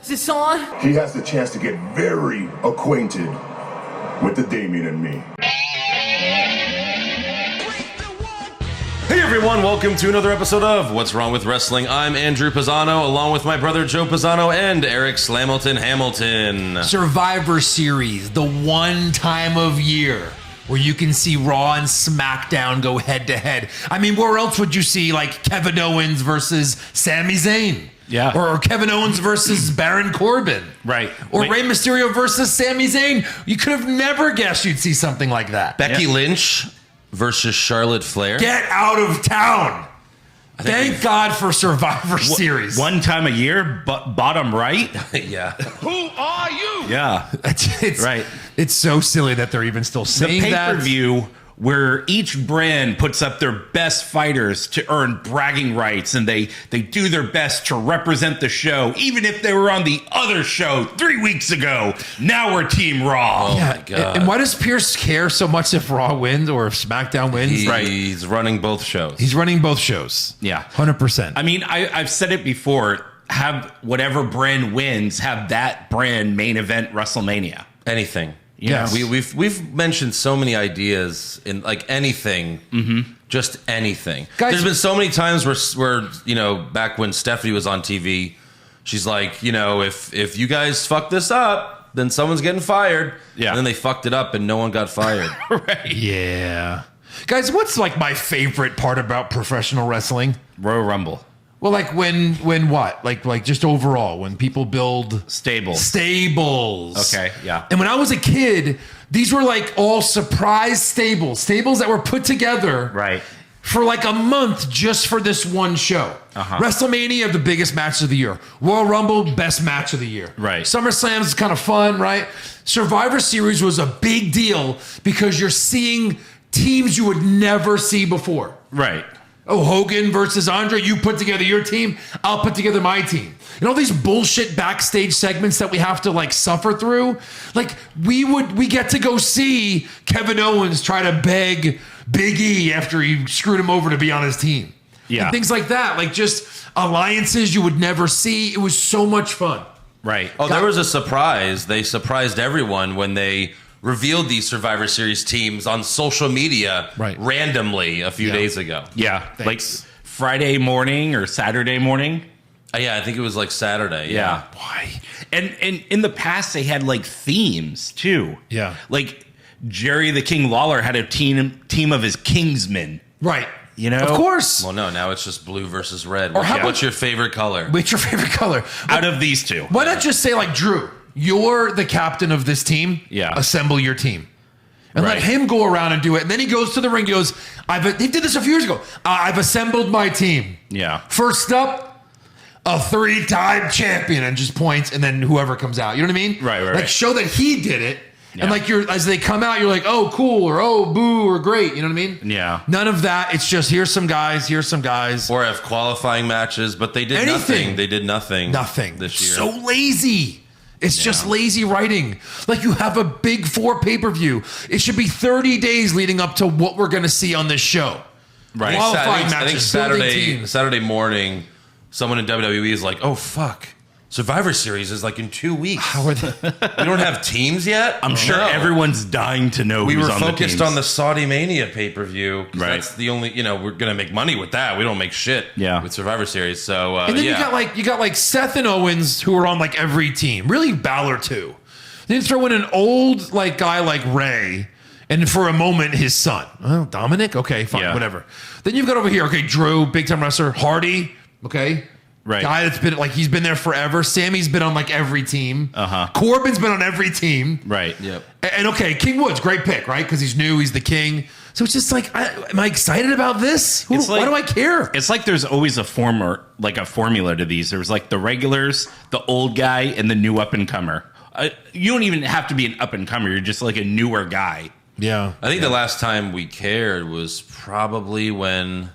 Is this on? He has the chance to get very acquainted with the Damien and me. Hey everyone, welcome to another episode of What's Wrong with Wrestling. I'm Andrew Pisano, along with my brother Joe Pisano and Eric Slamilton Hamilton. Survivor Series, the one time of year where you can see Raw and SmackDown go head to head. I mean, where else would you see like Kevin Owens versus Sami Zayn? Yeah. Or Kevin Owens versus Baron Corbin. Right. Or Rey Mysterio versus Sami Zayn. You could have never guessed you'd see something like that. Becky Lynch versus Charlotte Flair. Get out of town. Thank God for Survivor Series. One time a year, but bottom right. Yeah. Who are you? Yeah. It's, right. It's so silly that they're even still saying The that. pay-per-view where each brand puts up their best fighters to earn bragging rights, and they do their best to represent the show, even if they were on the other show 3 weeks ago. Now we're Team Raw. Oh my God. And why does Pierce care so much if Raw wins or if SmackDown wins? He's running both shows. He's running both shows. Yeah. 100%. I mean, I've said it before. Have whatever brand wins, have that brand main event WrestleMania. Anything. Yes. We've mentioned so many ideas in like anything, just anything. Guys, there's been so many times where you know, back when Stephanie was on TV, she's like, you know, if you guys fuck this up, then someone's getting fired. Yeah. And then they fucked it up and no one got fired. Right. Yeah. Guys, what's like my favorite part about professional wrestling? Royal Rumble. Well, like when what? Like just overall, when people build Stables. Okay, yeah. And when I was a kid, these were like all surprise stables that were put together Right. for like a month just for this one show. WrestleMania, the biggest match of the year. Royal Rumble, best match of the year. Right. SummerSlam is kind of fun, right? Survivor Series was a big deal because you're seeing teams you would never see before. Right. Oh, Hogan versus Andre, you put together your team, I'll put together my team. And all these bullshit backstage segments that we have to like suffer through. Like we get to go see Kevin Owens try to beg Big E after he screwed him over to be on his team. Yeah. And things like that. Like just alliances you would never see. It was so much fun. Right. Oh, there was a surprise. They surprised everyone when they revealed these Survivor Series teams on social media randomly a few days ago. Yeah. Thanks. Like Friday morning or Saturday morning. Yeah, I think it was like Saturday. Yeah. Why? And in the past, they had like themes too. Yeah. Like Jerry the King Lawler had a team of his Kingsmen. Right. You know? Of course. Well, no, now it's just blue versus red. Or how about- What's your favorite color? What's your favorite color? Out of these two. Why not just say like, Drew, you're the captain of this team. Yeah. Assemble your team. And Right. let him go around and do it. And then he goes to the ring. He goes, he did this a few years ago. I've assembled my team. Yeah. First up, a 3-time champion, and just points, and then whoever comes out. You know what I mean? Right. Like show that he did it. Yeah. And like as they come out, you're like, oh, cool, or oh, boo, or great. You know what I mean? Yeah. None of that. It's just here's some guys. Or have qualifying matches, but they did Anything. nothing. They did nothing. Nothing. This year. So lazy. It's just lazy writing. Like you have a big 4 pay-per-view. It should be 30 days leading up to what we're going to see on this show. Right. Qualifying I think matches, building teams. Saturday morning, someone in WWE is like, "Oh fuck, Survivor Series is like in 2 weeks. How are they? We don't have teams yet." I'm sure everyone's dying to know We who's were on the focused teams. on the Saudi Mania pay-per-view. Right. That's the only, we're gonna make money with that. We don't make shit. Yeah. With Survivor Series. So And then you got like Seth and Owens who are on like every team. Really Balor too. Then you throw in an old like guy like Ray, and for a moment his son. Oh, Dominic? Okay, fine, Yeah. whatever. Then you've got over here, okay, Drew, big time wrestler, Hardy, okay. Right. Guy that's been like he's been there forever. Sammy's been on like every team. Corbin's been on every team. Right. Yep. And okay, King Wood's great pick, right? Because he's new, he's the king. So it's just like, am I excited about this? Why do I care? It's like there's always a formula to these. There's like the regulars, the old guy, and the new up and comer. You don't even have to be an up and comer. You're just like a newer guy. Yeah. I think the last time we cared was probably when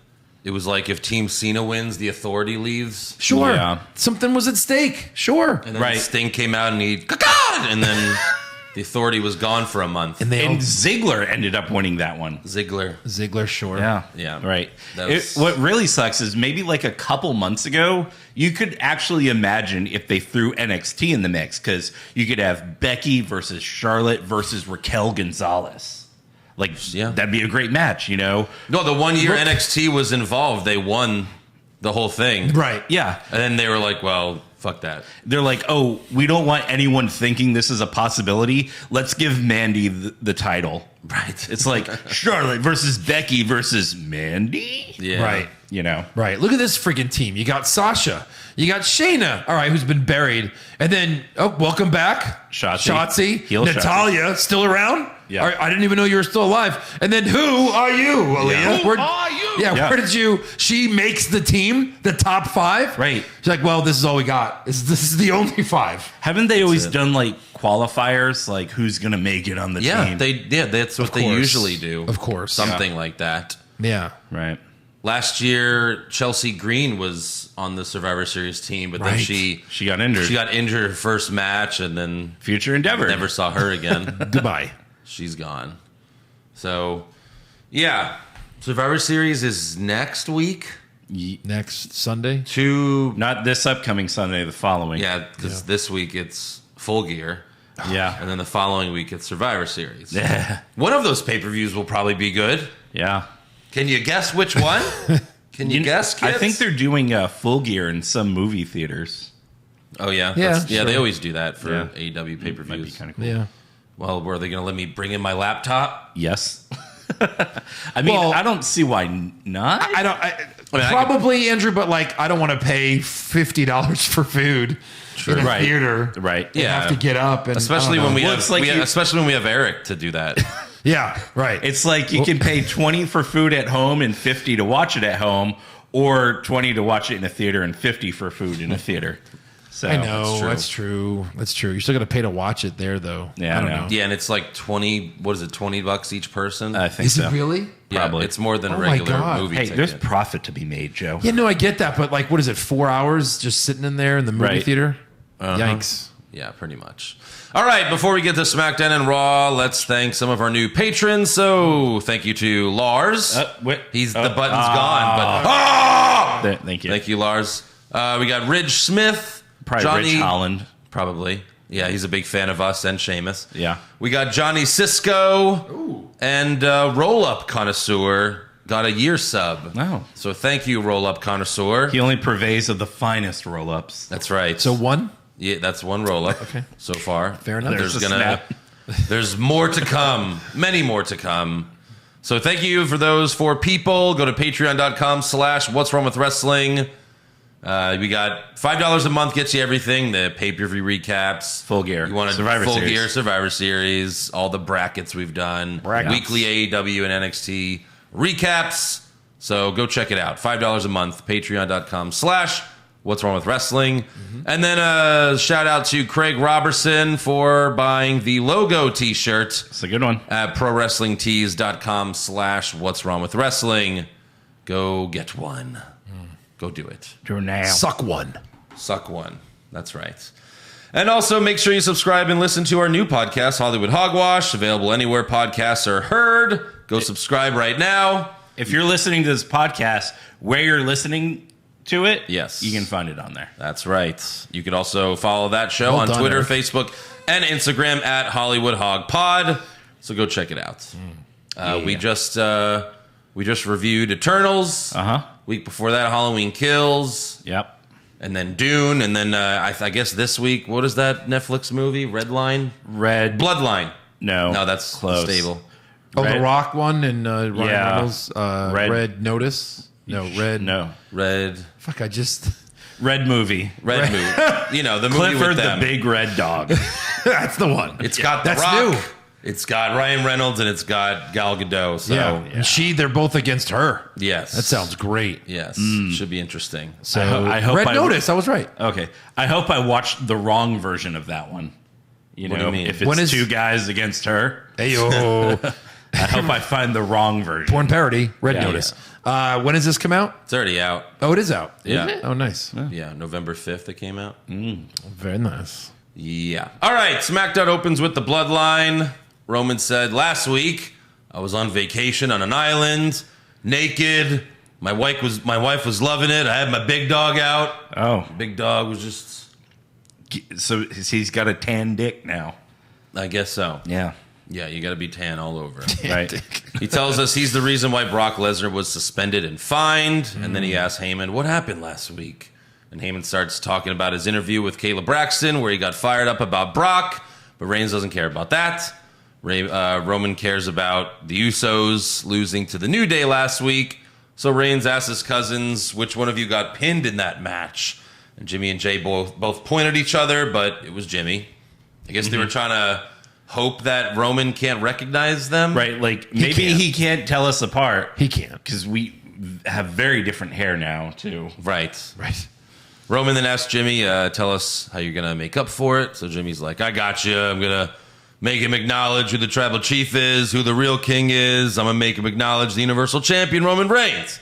it was like if Team Cena wins, the Authority leaves. Sure. Yeah. Something was at stake. Sure. And then Sting came out and he, and then The Authority was gone for a month. And And Ziggler ended up winning that one. Ziggler, sure. Yeah. Right. That was- What really sucks is maybe like a couple months ago, you could actually imagine if they threw NXT in the mix, because you could have Becky versus Charlotte versus Raquel Gonzalez. Like, that'd be a great match, you know? No, the 1 year NXT was involved. They won the whole thing. Right. Yeah. And then they were like, well, fuck that. They're like, oh, we don't want anyone thinking this is a possibility. Let's give Mandy the title. Right. It's like Charlotte versus Becky versus Mandy. Yeah. Right. You know? Right. Look at this freaking team. You got Sasha. You got Shayna. All right, who's been buried. And then, welcome back. Shotzi. Heel Natalia, still around? Yeah. All right, I didn't even know you were still alive. And then who are you, Aaliyah? Yeah. Who are you? Yeah, where did you... She makes the team, the top 5. Right. She's like, well, this is all we got. This is the only 5. Haven't they always done like qualifiers, like who's going to make it on the team? That's what they usually do. Of course. Something like that. Yeah. Right. Last year, Chelsea Green was on the Survivor Series team, but then Right. she got injured. She got injured her first match, and then Future endeavor. never saw her again. Goodbye. She's gone. So, yeah. Survivor Series is next week. Next Sunday. Not this upcoming Sunday, the following. Yeah, because this week it's Full Gear. Yeah. And then the following week it's Survivor Series. Yeah. One of those pay-per-views will probably be good. Yeah. Can you guess which one? Can you guess, kids? I think they're doing Full Gear in some movie theaters. Oh, yeah? Yeah, Yeah, they sure. always do that for Yeah. AEW pay-per-views. Might be kind of cool. Yeah. Well, were they going to let me bring in my laptop? Yes. I mean, Well- I don't see why not. I don't... mean, I probably, Andrew, but like, I don't want to pay $50 for food in a Right. theater. Right. You Yeah. have to get up. And Especially I don't when know. we Well, have, especially when we have Eric to do that. Yeah, right. It's like you can pay 20 for food at home and 50 to watch it at home, or 20 to watch it in a theater and 50 for food in a theater. So I know. That's true. That's true. You're still going to pay to watch it there, though. Yeah, I don't I know. know. Yeah, and it's like $20 each person. I think Is so. it really? Yeah, probably. it's more than a Oh my regular God. movie Hey, ticket. there's profit to be made, Joe. Yeah, no, I get that. But like, what is it, 4 hours just sitting in there in the movie Right. theater? Yikes. Yeah, pretty much. All right, before we get to SmackDown and Raw, let's thank some of our new patrons. So, thank you to Lars. Wait. The button's gone, but Thank you. thank you, Lars. We got Ridge Smith, Probably Johnny Rich Holland. Probably. Yeah, he's a big fan of us and Sheamus. Yeah. We got Johnny Cisco and Roll Up Connoisseur got a year sub. Oh. So thank you, Roll Up Connoisseur. He only purveys of the finest roll-ups. That's right. So one? Yeah, that's one roll up so far. Fair enough. There's a snap. There's more to come. Many more to come. So thank you for those 4 people. Go to patreon.com/what's wrong with wrestling. We got $5 a month gets you everything. The pay-per-view recaps. Full Gear. You want Survivor Full Series. Gear Survivor Series. All the brackets we've done. Brackets. Weekly AEW and NXT recaps. So go check it out. $5 a month. Patreon.com/What's Wrong with Wrestling. And then a shout out to Craig Robertson for buying the logo t-shirt It's a good one. at prowrestlingtees.com/What's Wrong with Wrestling. Go get one. Go do it. Do now. Suck one. Suck one. That's right. And also make sure you subscribe and listen to our new podcast, Hollywood Hogwash, available anywhere podcasts are heard. Go subscribe right now. If you're listening to this podcast, where you're listening to it, Yes. you can find it on there. That's right. You can also follow that show Well on done, Twitter, Eric. Facebook, and Instagram at Hollywood Hog Pod. So go check it out. We just reviewed Eternals. Week before that, Halloween Kills, Yep. and then Dune, and then I guess this week, what is that Netflix movie? Redline? Bloodline. No. No, that's close. stable. Oh, the Red- Rock one and Ryan Yeah. Reynolds. Red Notice. No, Red. No. Red Fuck, I just... Red movie. movie. You know, the movie Clifford with the them. Big Red Dog. That's the one. It's got The That's Rock. new. It's got Ryan Reynolds and it's got Gal Gadot. So Yeah. And they're both against her. yes, That sounds great. yes. Should be interesting. So, I hope Red I- Notice, I was right. Okay. I hope I watched the wrong version of that one. You What do know, you mean? if it's When is- 2 guys against her, Heyo. I hope I find the wrong version. Porn parody, Red Yeah. Notice. When does this come out? It's already out. Oh, it is out. Yeah. Is it? Oh, nice. Yeah, November 5th it came out. Very nice. Yeah. All right. SmackDown opens with the Bloodline. Roman said, last week, I was on vacation on an island, naked. My wife was loving it. I had my big dog out. Oh. Big dog was just... So he's got a tan dick now. I guess so. Yeah. Yeah, you got to be tan all over. Right. He tells us he's the reason why Brock Lesnar was suspended and fined. And then he asks Heyman, what happened last week? And Heyman starts talking about his interview with Kayla Braxton, where he got fired up about Brock. But Reigns doesn't care about that. Roman cares about the Usos losing to the New Day last week. So Reigns asks his cousins, which one of you got pinned in that match? And Jimmy and Jay both pointed at each other, but it was Jimmy. I guess they were trying to hope that Roman can't recognize them. Right. Like, maybe he can't tell us apart. He can't. Because we have very different hair now, too. Right. Right. Roman then asks Jimmy, tell us how you're going to make up for it. So Jimmy's like, I got you. I'm going to make him acknowledge who the tribal chief is, who the real king is. I'm going to make him acknowledge the Universal Champion, Roman Reigns.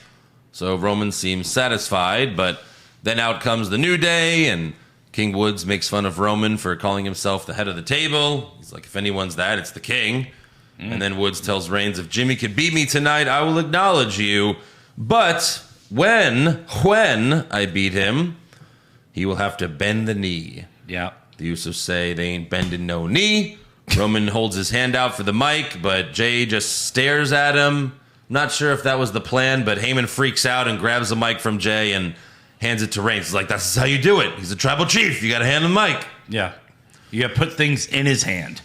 So Roman seems satisfied, but then out comes the New Day, and King Woods makes fun of Roman for calling himself the head of the table. He's like, if anyone's that, it's the king. And then Woods tells Reigns, if Jimmy can beat me tonight, I will acknowledge you. But when I beat him, he will have to bend the knee. Yeah. The Usos say they ain't bending no knee. Roman holds his hand out for the mic, but Jay just stares at him. Not sure if that was the plan, but Heyman freaks out and grabs the mic from Jay and hands it to Reigns. He's like, that's how you do it. He's a tribal chief. You got to hand him the mic. Yeah. You got to put things in his hand.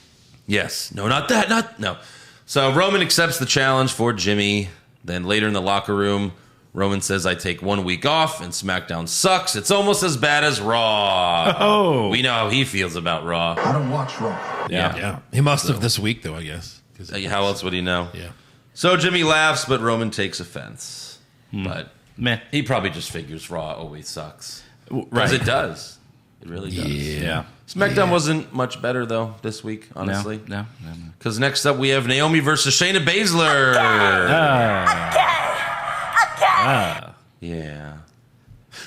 Yes. No, not that. No. So Roman accepts the challenge for Jimmy. Then later in the locker room, Roman says, I take 1 week off and SmackDown sucks. It's almost as bad as Raw. Oh. We know how he feels about Raw. I don't watch Raw. Yeah. He must have this week, though, I guess. How else would he know? Yeah. So Jimmy laughs, but Roman takes offense. But Meh. he probably just figures Raw always sucks. Right. Because it does. It really does. Yeah. SmackDown wasn't much better, though, this week, honestly. No. Because next up we have Naomi versus Shayna Basler. Yeah.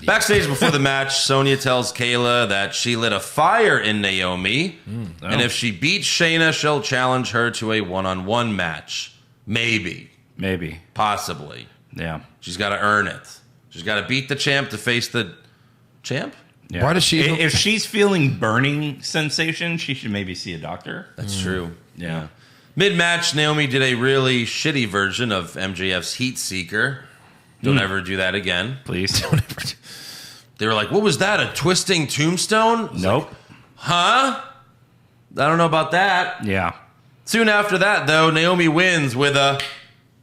Backstage before the match, Sonya tells Kayla that she lit a fire in Naomi. And if she beats Shayna, she'll challenge her to a one-on-one match. Maybe. Possibly. Yeah. She's got to earn it. She's got to beat the champ to face the champ. Yeah. Why does she... If she's feeling burning sensation, she should maybe see a doctor. That's true. Yeah. Mid-match, Naomi did a really shitty version of MJF's Heat Seeker. Don't ever do that again. Please. They were like, what was that, a twisting tombstone? Nope. Huh? I don't know about that. Yeah. Soon after that, though, Naomi wins with a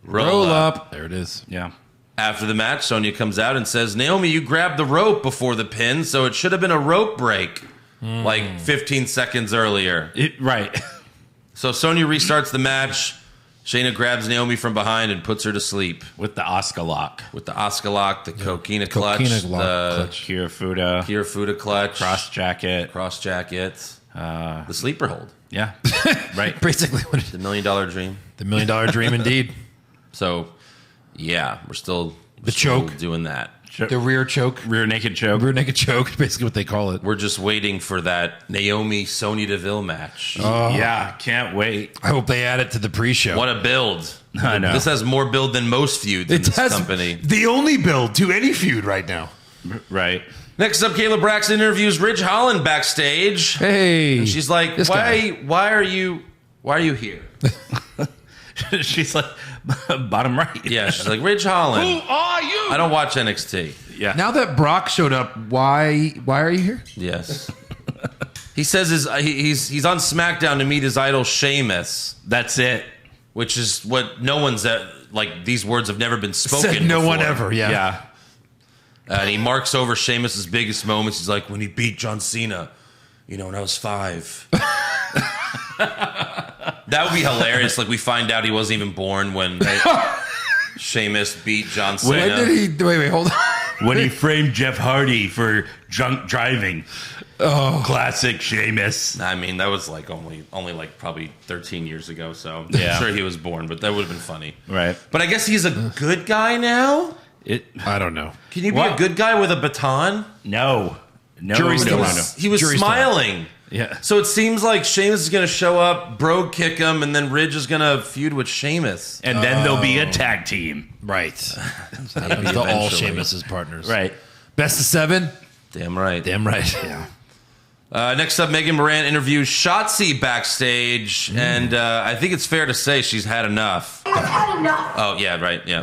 roll up. There it is. Yeah. After the match, Sonya comes out and says, Naomi, you grabbed the rope before the pin, so it should have been a rope break like 15 seconds earlier. Right. So Sonya restarts the match. Shayna grabs Naomi from behind and puts her to sleep. With the Oscar lock. With the Oscar lock, the Coquina clutch, the Kirifuda. Kirifuda clutch, Cross jacket. The sleeper hold. Yeah. Right. Basically what it is. The $1 million dream. The $1 million dream, indeed. So, yeah, we're still choke. doing that. The rear choke. Rear naked choke. Rear naked choke, basically what they call it. We're just waiting for that Naomi Sonya Deville match. Yeah, can't wait. I hope they add it to the pre-show. What a build. I know. This has more build than most feuds in this company. The only build to any feud right now. Right. Next up, Kayla Braxton interviews Ridge Holland backstage. Hey. And she's like, why are you here? She's like, bottom right. Yeah, she's like, Ridge Holland. Who are you? I don't watch NXT. Yeah. Now that Brock showed up, why are you here? Yes. He says he's on SmackDown to meet his idol Sheamus, That's it. which is what no one's like. These words have never been spoken. Said no before. one ever. Yeah. Yeah. And he marks over Sheamus's biggest moments. He's like, when he beat John Cena, when I was 5. That would be hilarious. Like, we find out he wasn't even born when Sheamus beat John Cena. When did he? Wait, hold on. When he framed Jeff Hardy for drunk driving. Oh. Classic Sheamus. I mean, that was like only like probably 13 years ago. So Yeah. I'm sure he was born, but that would have been funny. Right. But I guess he's a good guy now. I don't know. Can you be a good guy with a baton? No. Jury's still no, out. no. He was Jury's smiling. Yeah. So it seems like Sheamus is going to show up, Brogue kick him, and then Ridge is going to feud with Sheamus. And then there'll be a tag team. Right. That happens to all eventually. Sheamus's partners. Right. Best of 7? Damn right. Damn right. Yeah. Next up, Megan Moran interviews Shotzi backstage, and I think it's fair to say she's had enough. I've had enough. Oh, yeah, right. Yeah.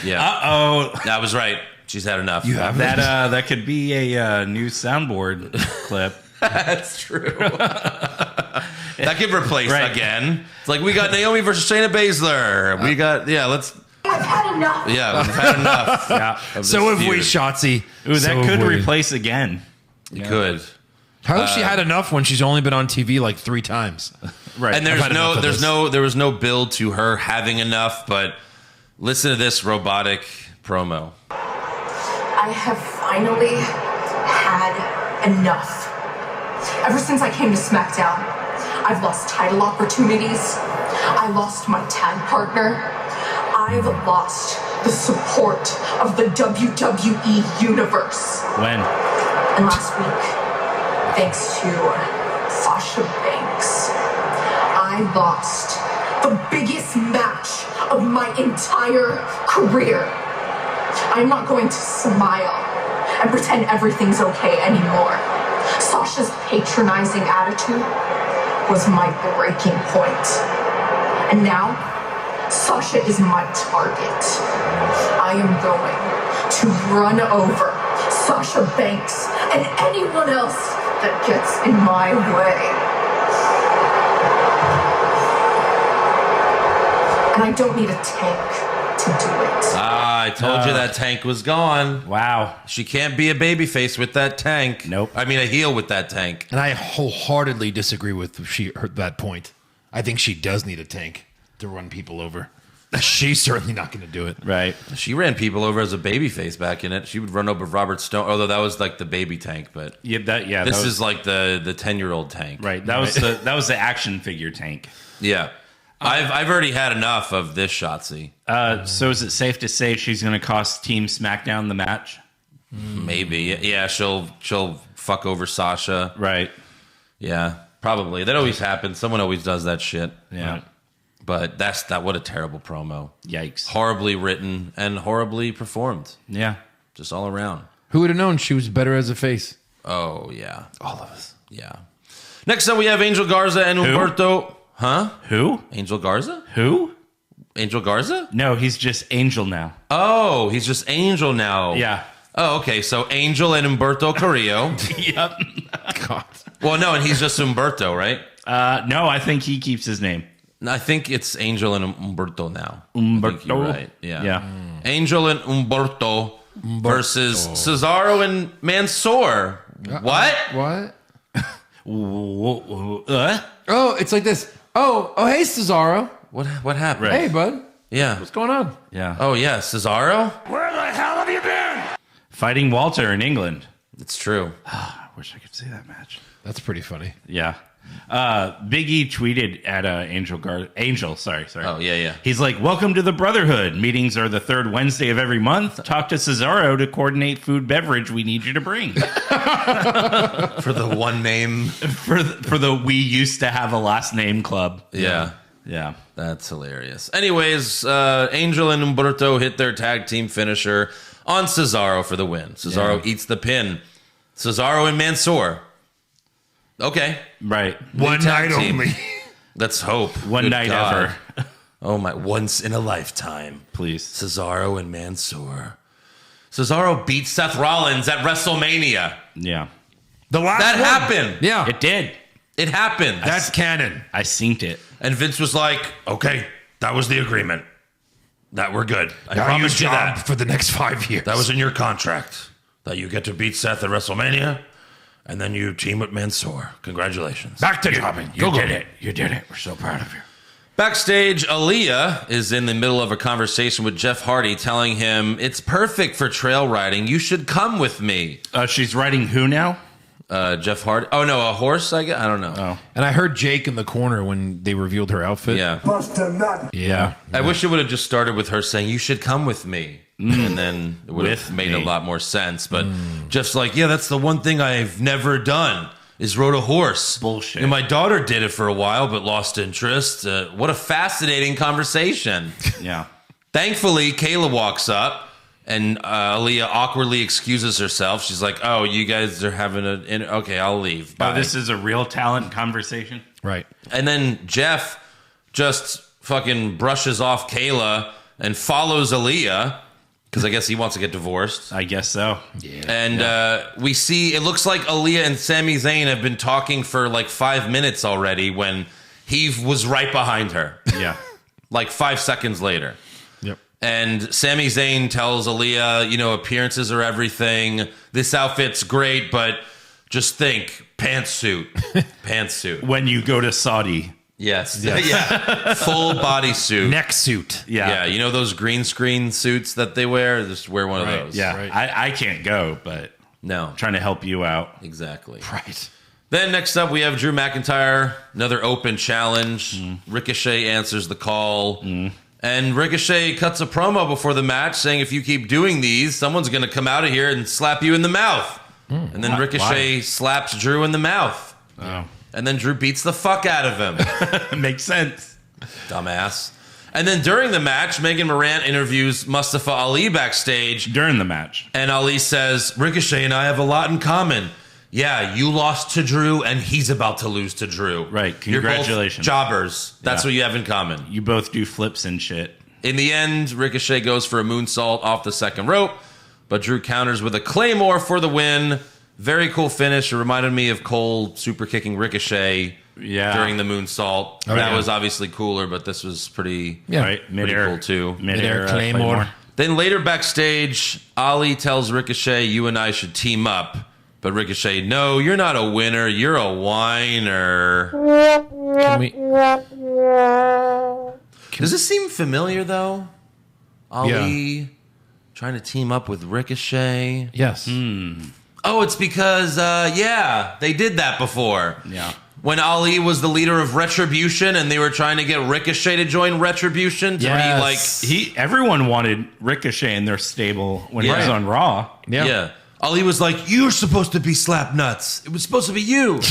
Yeah. Uh-oh. I was right. She's had enough. You have That could be a new soundboard clip. That's true. That could replace Right. again. It's like we got Naomi versus Shayna Basler. We got let's I've had enough. we've had enough. Yeah. of So this have we, feud. Shotzi. Ooh, that So could have we. replace again. You could. How has she had enough when she's only been on TV like 3 times? Right. And I've had enough of this. there was no build to her having enough, but listen to this robotic promo. I have finally had enough. Ever since I came to SmackDown, I've lost title opportunities. I lost my tag partner. I've lost the support of the WWE Universe. When? And last week, thanks to Sasha Banks, I lost the biggest match of my entire career. I'm not going to smile and pretend everything's okay anymore. Sasha's patronizing attitude was my breaking point. And now, Sasha is my target. I am going to run over Sasha Banks and anyone else that gets in my way. And I don't need a tank to do it. I told you that tank was gone. Wow. She can't be a babyface with that tank. Nope. I mean, a heel with that tank. And I wholeheartedly disagree with that point. I think she does need a tank to run people over. She's certainly not going to do it. Right. She ran people over as a babyface back in it. She would run over Robert Stone, although that was like the baby tank. But Yeah. this is like the 10-year-old tank. right. That was the action figure tank. Yeah. I've already had enough of this Shotzi. So is it safe to say she's going to cost Team SmackDown the match? Maybe. Yeah, she'll fuck over Sasha. Right. Yeah, probably. That always happens. Someone always does that shit. Yeah. Right. But what a terrible promo. Yikes. Horribly written and horribly performed. Yeah. Just all around. Who would have known she was better as a face? Oh, yeah. All of us. Yeah. Next up, we have Angel Garza and Umberto. Huh? Who? Angel Garza? Who? Angel Garza? No, he's just Angel now. Oh, he's just Angel now. Yeah. Oh, okay. So Angel and Umberto Carrillo. Yep. God. Well, no, and he's just Umberto, right? No, I think he keeps his name. I think it's Angel and Umberto now. Umberto? I think you're right. Yeah. Yeah. Angel and Umberto versus Cesaro and Mansoor. What? What? Uh? Oh, it's like this. Oh, hey, Cesaro. What happened? Right. Hey, bud. Yeah. What's going on? Yeah. Oh, yeah. Cesaro? Fighting Walter in England. It's true. I wish I could see that match. That's pretty funny. Yeah. Big E tweeted at Angel. Sorry. Oh, yeah. He's like, "Welcome to the Brotherhood. Meetings are the third Wednesday of every month. Talk to Cesaro to coordinate food beverage we need you to bring." For the one name. for the we used to have a last name club. Yeah. Yeah. That's hilarious. Anyways, Angel and Umberto hit their tag team finisher on Cesaro for the win. Cesaro eats the pin. Cesaro and Mansoor. Okay. Right. One tag night team. only. Let's hope. One Good night God. ever. Oh my, once in a lifetime. Please. Cesaro and Mansoor. Cesaro beat Seth Rollins at WrestleMania. Yeah. The last That one. happened. Yeah. It did. It happened. That's canon. I synced it. And Vince was like, okay, that was the agreement. That we're good. I Now promised you your job that. for the next 5 years. That was in your contract. That you get to beat Seth at WrestleMania, and then you team with Mansoor. Congratulations. back to jobbing. You did it. You did it. We're so proud of you. Backstage, Aaliyah is in the middle of a conversation with Jeff Hardy, telling him, it's perfect for trail riding. You should come with me. She's writing who now? Jeff Hardy. Oh, no, a horse, I guess? I don't know. Oh. And I heard Jake in the corner when they revealed her outfit. Yeah. Bust a nut. Yeah. I wish it would have just started with her saying, you should come with me. And then it would have With made me. a lot more sense. But just like, yeah, that's the one thing I've never done is rode a horse. Bullshit. You know, my daughter did it for a while, but lost interest. What a fascinating conversation. Yeah. Thankfully, Kayla walks up. And Aaliyah awkwardly excuses herself. She's like, "Oh, you guys are having okay, I'll leave. Bye." Oh, this is a real talent conversation. Right. And then Jeff just fucking brushes off Kayla and follows Aaliyah because I guess he wants to get divorced. I guess so. Yeah. And we see it looks like Aaliyah and Sami Zayn have been talking for like 5 minutes already when he was right behind her. Yeah. Like 5 seconds later. Yep. And Sami Zayn tells Aaliyah, you know, appearances are everything. This outfit's great, but just think, pantsuit. Pantsuit. When you go to Saudi. Yes. Yeah. Full body suit. Neck suit. Yeah. You know those green screen suits that they wear? Just wear one of those. Yeah. Right. I can't go, but No. I'm trying to help you out. Exactly. Right. Then next up, we have Drew McIntyre. Another open challenge. Ricochet answers the call. And Ricochet cuts a promo before the match saying, if you keep doing these, someone's going to come out of here and slap you in the mouth. And then Ricochet slaps Drew in the mouth. Oh. And then Drew beats the fuck out of him. Makes sense. Dumbass. And then during the match, Megan Moran interviews Mustafa Ali backstage. During the match. And Ali says, Ricochet and I have a lot in common. Yeah, you lost to Drew, and he's about to lose to Drew. Right, You're both congratulations. jobbers. That's Yeah. what you have in common. You both do flips and shit. In the end, Ricochet goes for a moonsault off the second rope, but Drew counters with a Claymore for the win. Very cool finish. It reminded me of Cole super kicking Ricochet during the moonsault. That was obviously cooler, but this was pretty, Yeah. Right? pretty Mid-air, cool too. Mid-air Claymore. Then later backstage, Ali tells Ricochet, you and I should team up. But Ricochet, no, you're not a winner. You're a whiner. Can we? Does this seem familiar, though? Ali trying to team up with Ricochet. Yes. Oh, it's because, they did that before. Yeah. When Ali was the leader of Retribution and they were trying to get Ricochet to join Retribution to Yes. Everyone wanted Ricochet in their stable when he Yeah. was on Raw. yeah. Ali was like, you're supposed to be slap nuts. It was supposed to be you.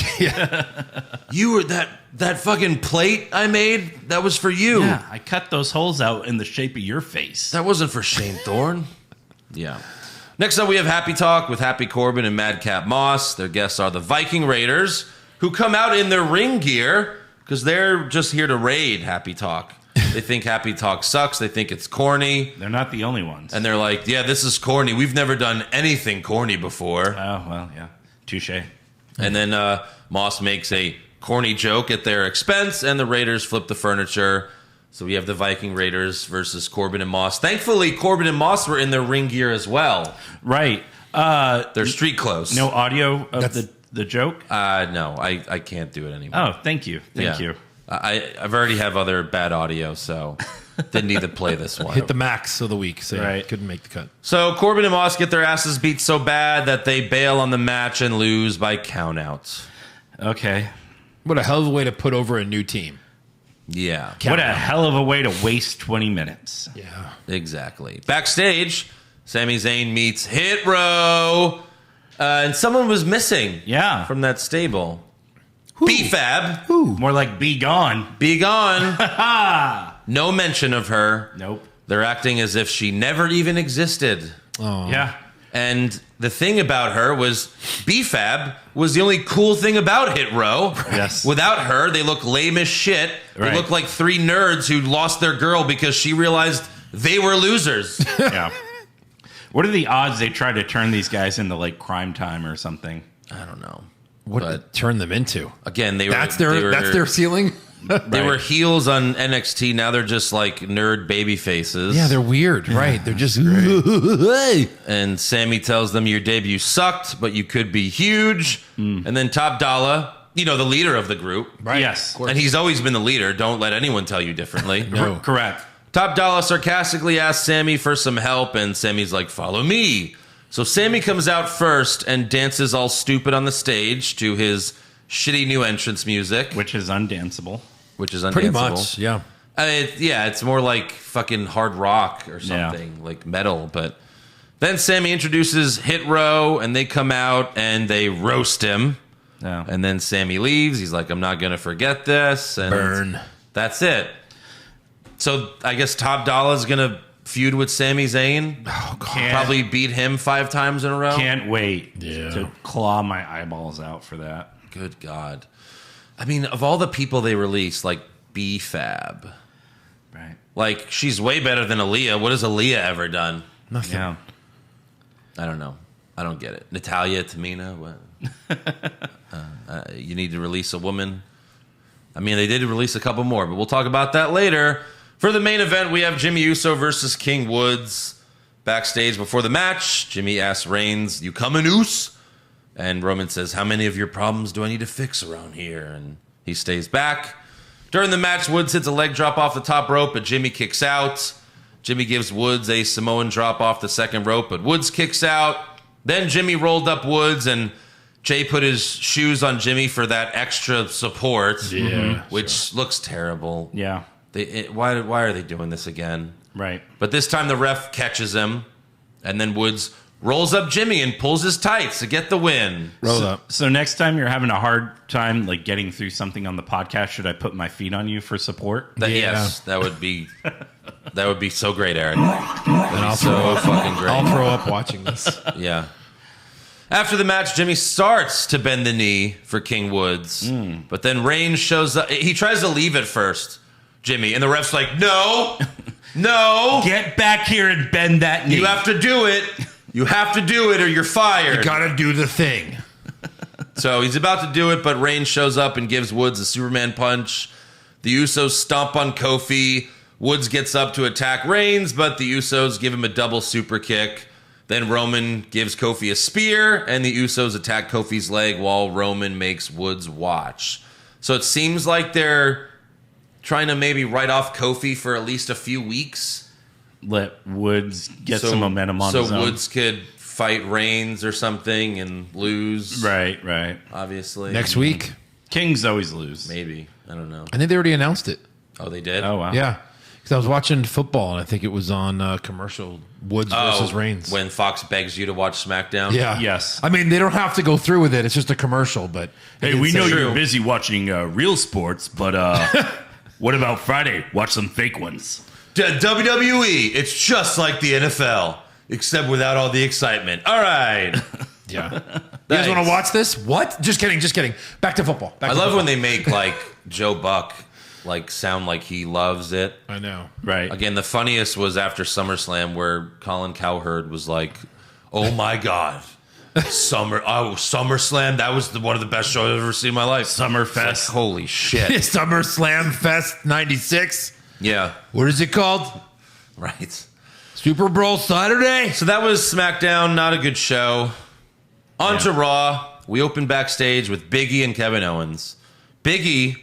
You were that fucking plate I made, that was for you. Yeah, I cut those holes out in the shape of your face. That wasn't for Shane Thorne. Yeah. Next up, we have Happy Talk with Happy Corbin and Madcap Moss. Their guests are the Viking Raiders, who come out in their ring gear because they're just here to raid Happy Talk. They think Happy Talk sucks. They think it's corny. They're not the only ones. And they're like, yeah, this is corny. We've never done anything corny before. Oh, well, yeah. Touche. And then Moss makes a corny joke at their expense, and the Raiders flip the furniture. So we have the Viking Raiders versus Corbin and Moss. Thankfully, Corbin and Moss were in their ring gear as well. Right. They're street clothes. No audio of the joke? No, I can't do it anymore. Oh, thank you. Thank you. I've already have other bad audio, so didn't need to play this one. Hit the max of the week, so Right. couldn't make the cut. So Corbin and Moss get their asses beat so bad that they bail on the match and lose by countouts. Okay. What a hell of a way to put over a new team. Yeah, What a hell of a way to waste 20 minutes. Yeah. exactly. Backstage, Sami Zayn meets Hit Row, and someone was missing. Yeah. from that stable. B-Fab, More like be gone. be gone. No mention of her. Nope. They're acting as if she never even existed. Yeah. And the thing about her was B-Fab was the only cool thing about Hit Row. Yes. Without her, they look lame as shit. Right. They look like three nerds who lost their girl because she realized they were losers. Yeah. What are the odds they try to turn these guys into like Crime Time or something? I don't know. What But turn them into? again, That's their ceiling. They were heels on NXT. Now they're just like nerd baby faces. Yeah, they're weird, right? They're just And Sammy tells them your debut sucked, but you could be huge. And then Top Dollar, the leader of the group. right. Yes. And he's always been the leader. Don't let anyone tell you differently. No. Correct. Top Dollar sarcastically asks Sammy for some help, and Sammy's like, follow me. So Sammy comes out first and dances all stupid on the stage to his shitty new entrance music, Which is undanceable. which is undanceable. Pretty much, yeah. It's more like fucking hard rock or something, like metal. But then Sammy introduces Hit Row, and they come out and they roast him. Yeah. And then Sammy leaves. He's like, I'm not going to forget this. And Burn. That's it. So I guess Top Dollar is going to feud with Sami Zayn. Oh, God. Probably beat him 5 times in a row. Can't wait Yeah. to claw my eyeballs out for that. Good God. I mean, of all the people they released, like B-Fab, Right. like she's way better than Aaliyah. What has Aaliyah ever done? Nothing. Yeah. I don't know. I don't get it. Natalia, Tamina, what? You need to release a woman. I mean, they did release a couple more, but we'll talk about that later. For the main event, we have Jimmy Uso versus King Woods. Backstage before the match, Jimmy asks Reigns, "You coming, Us?" And Roman says, "How many of your problems do I need to fix around here?" And he stays back. During the match, Woods hits a leg drop off the top rope, but Jimmy kicks out. Jimmy gives Woods a Samoan drop off the second rope, but Woods kicks out. Then Jimmy rolled up Woods, and Jay put his shoes on Jimmy for that extra support, which looks terrible. Yeah. Why are they doing this again? Right. But this time the ref catches him, and then Woods rolls up Jimmy and pulls his tights to get the win. Roll up. So next time you're having a hard time like getting through something on the podcast, should I put my feet on you for support? Yes, that would be so great, Eric. And I'll So fucking great. I'll throw up watching this. Yeah. After the match, Jimmy starts to bend the knee for King Woods, but then Reigns shows up. He tries to leave it first, Jimmy, and the ref's like, "No, no, Get back here and bend that knee. you have to do it. You have to do it, or you're fired." You gotta do the thing. So he's about to do it, but Reigns shows up and gives Woods a Superman punch. The Usos stomp on Kofi. Woods gets up to attack Reigns, but the Usos give him a double super kick. Then Roman gives Kofi a spear, and the Usos attack Kofi's leg while Roman makes Woods watch. So it seems like they're trying to maybe write off Kofi for at least a few weeks. Let Woods get some momentum on his So own. Woods could fight Reigns or something and lose. Right, right. Obviously. Next week. Kings always lose. Maybe. I don't know. I think they already announced it. Oh, they did? Oh, wow. Yeah. Because I was watching football and I think it was on commercial Woods versus Reigns. When Fox begs you to watch SmackDown? Yeah. Yes. I mean, they don't have to go through with it. It's just a commercial, but Hey, it we know says- you're busy watching real sports, but what about Friday? Watch some fake ones. WWE, it's just like the NFL, except without all the excitement. All right. Yeah. You guys want to watch this? What? Just kidding. Just kidding. Back to football. I love when they make like Joe Buck like sound like he loves it. I know. Right. Again, the funniest was after SummerSlam where Colin Cowherd was like, "Oh my God. SummerSlam, that was one of the best shows I've ever seen in my life. Summerfest. Holy shit." SummerSlam Fest 96. Yeah. What is it called? Right. Super Bowl Saturday? So that was SmackDown. Not a good show. On to Raw. We opened backstage with Big E and Kevin Owens. Big E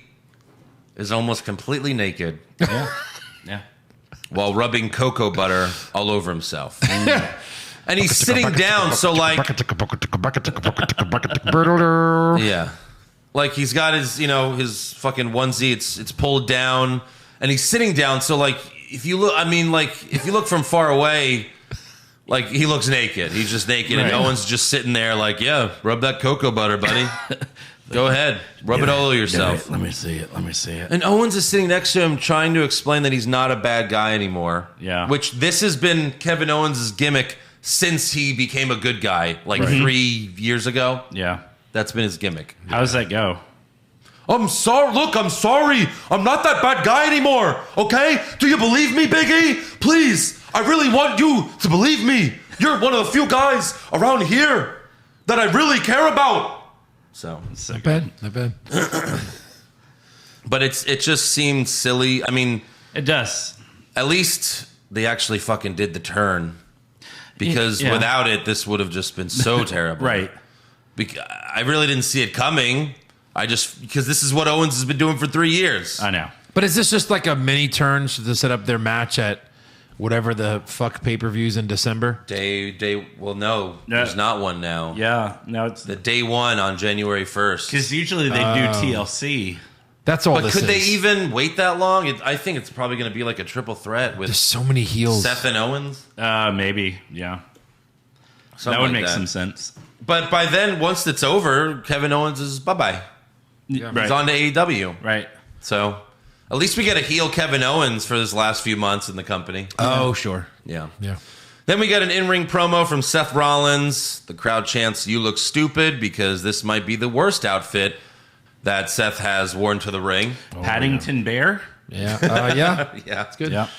is almost completely naked Yeah. Yeah. while rubbing cocoa butter all over himself. And he's sitting down, so like, yeah. Like he's got his, his fucking onesie, it's pulled down, and he's sitting down, so like, if you look from far away, like he looks naked. He's just naked, and Right. Owens just sitting there like, yeah, rub that cocoa butter, buddy. Go ahead. Rub it all over yourself. Let me see it. Let me see it. And Owens is sitting next to him trying to explain that he's not a bad guy anymore. Yeah. Which this has been Kevin Owens' gimmick since he became a good guy, like 3 years ago. Yeah. That's been his gimmick. How does that go? I'm sorry. Look, I'm sorry. I'm not that bad guy anymore. Okay? Do you believe me, Big E? Please. I really want you to believe me. You're one of the few guys around here that I really care about. So, Not bad. Not bad. but it just seemed silly. I mean, It does. at least they actually fucking did the turn. Because Yeah. without it, this would have just been so terrible. Right. I really didn't see it coming. Because this is what Owens has been doing for 3 years. I know. But is this just like a mini turn to set up their match at whatever the fuck pay-per-views in December? No, there's not one now. Yeah. No, it's The day one on January 1st. because usually they do TLC. That's all But this could is. they even wait that long? I think it's probably going to be like a triple threat with There's so many heels. Seth and Owens. Maybe. Yeah. That would make some sense. But by then, once it's over, Kevin Owens is bye-bye. Yeah. He's on to AEW. Right. So at least we get a heel Kevin Owens for this last few months in the company. Oh, sure. Yeah. Yeah. Then we get an in-ring promo from Seth Rollins. The crowd chants, "You look stupid," because this might be the worst outfit that Seth has worn to the ring. Paddington Bear? Yeah. Yeah. It's good. Yeah.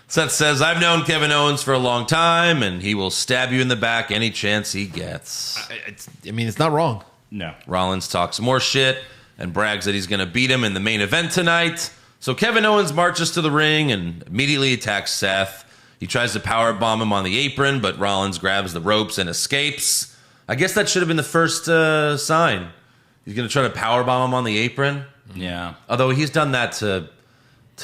Seth says, "I've known Kevin Owens for a long time, and he will stab you in the back any chance he gets." It's not wrong. No. Rollins talks more shit and brags that he's going to beat him in the main event tonight. So Kevin Owens marches to the ring and immediately attacks Seth. He tries to powerbomb him on the apron, but Rollins grabs the ropes and escapes. I guess that should have been the first sign. He's going to try to powerbomb him on the apron. Yeah. Although he's done that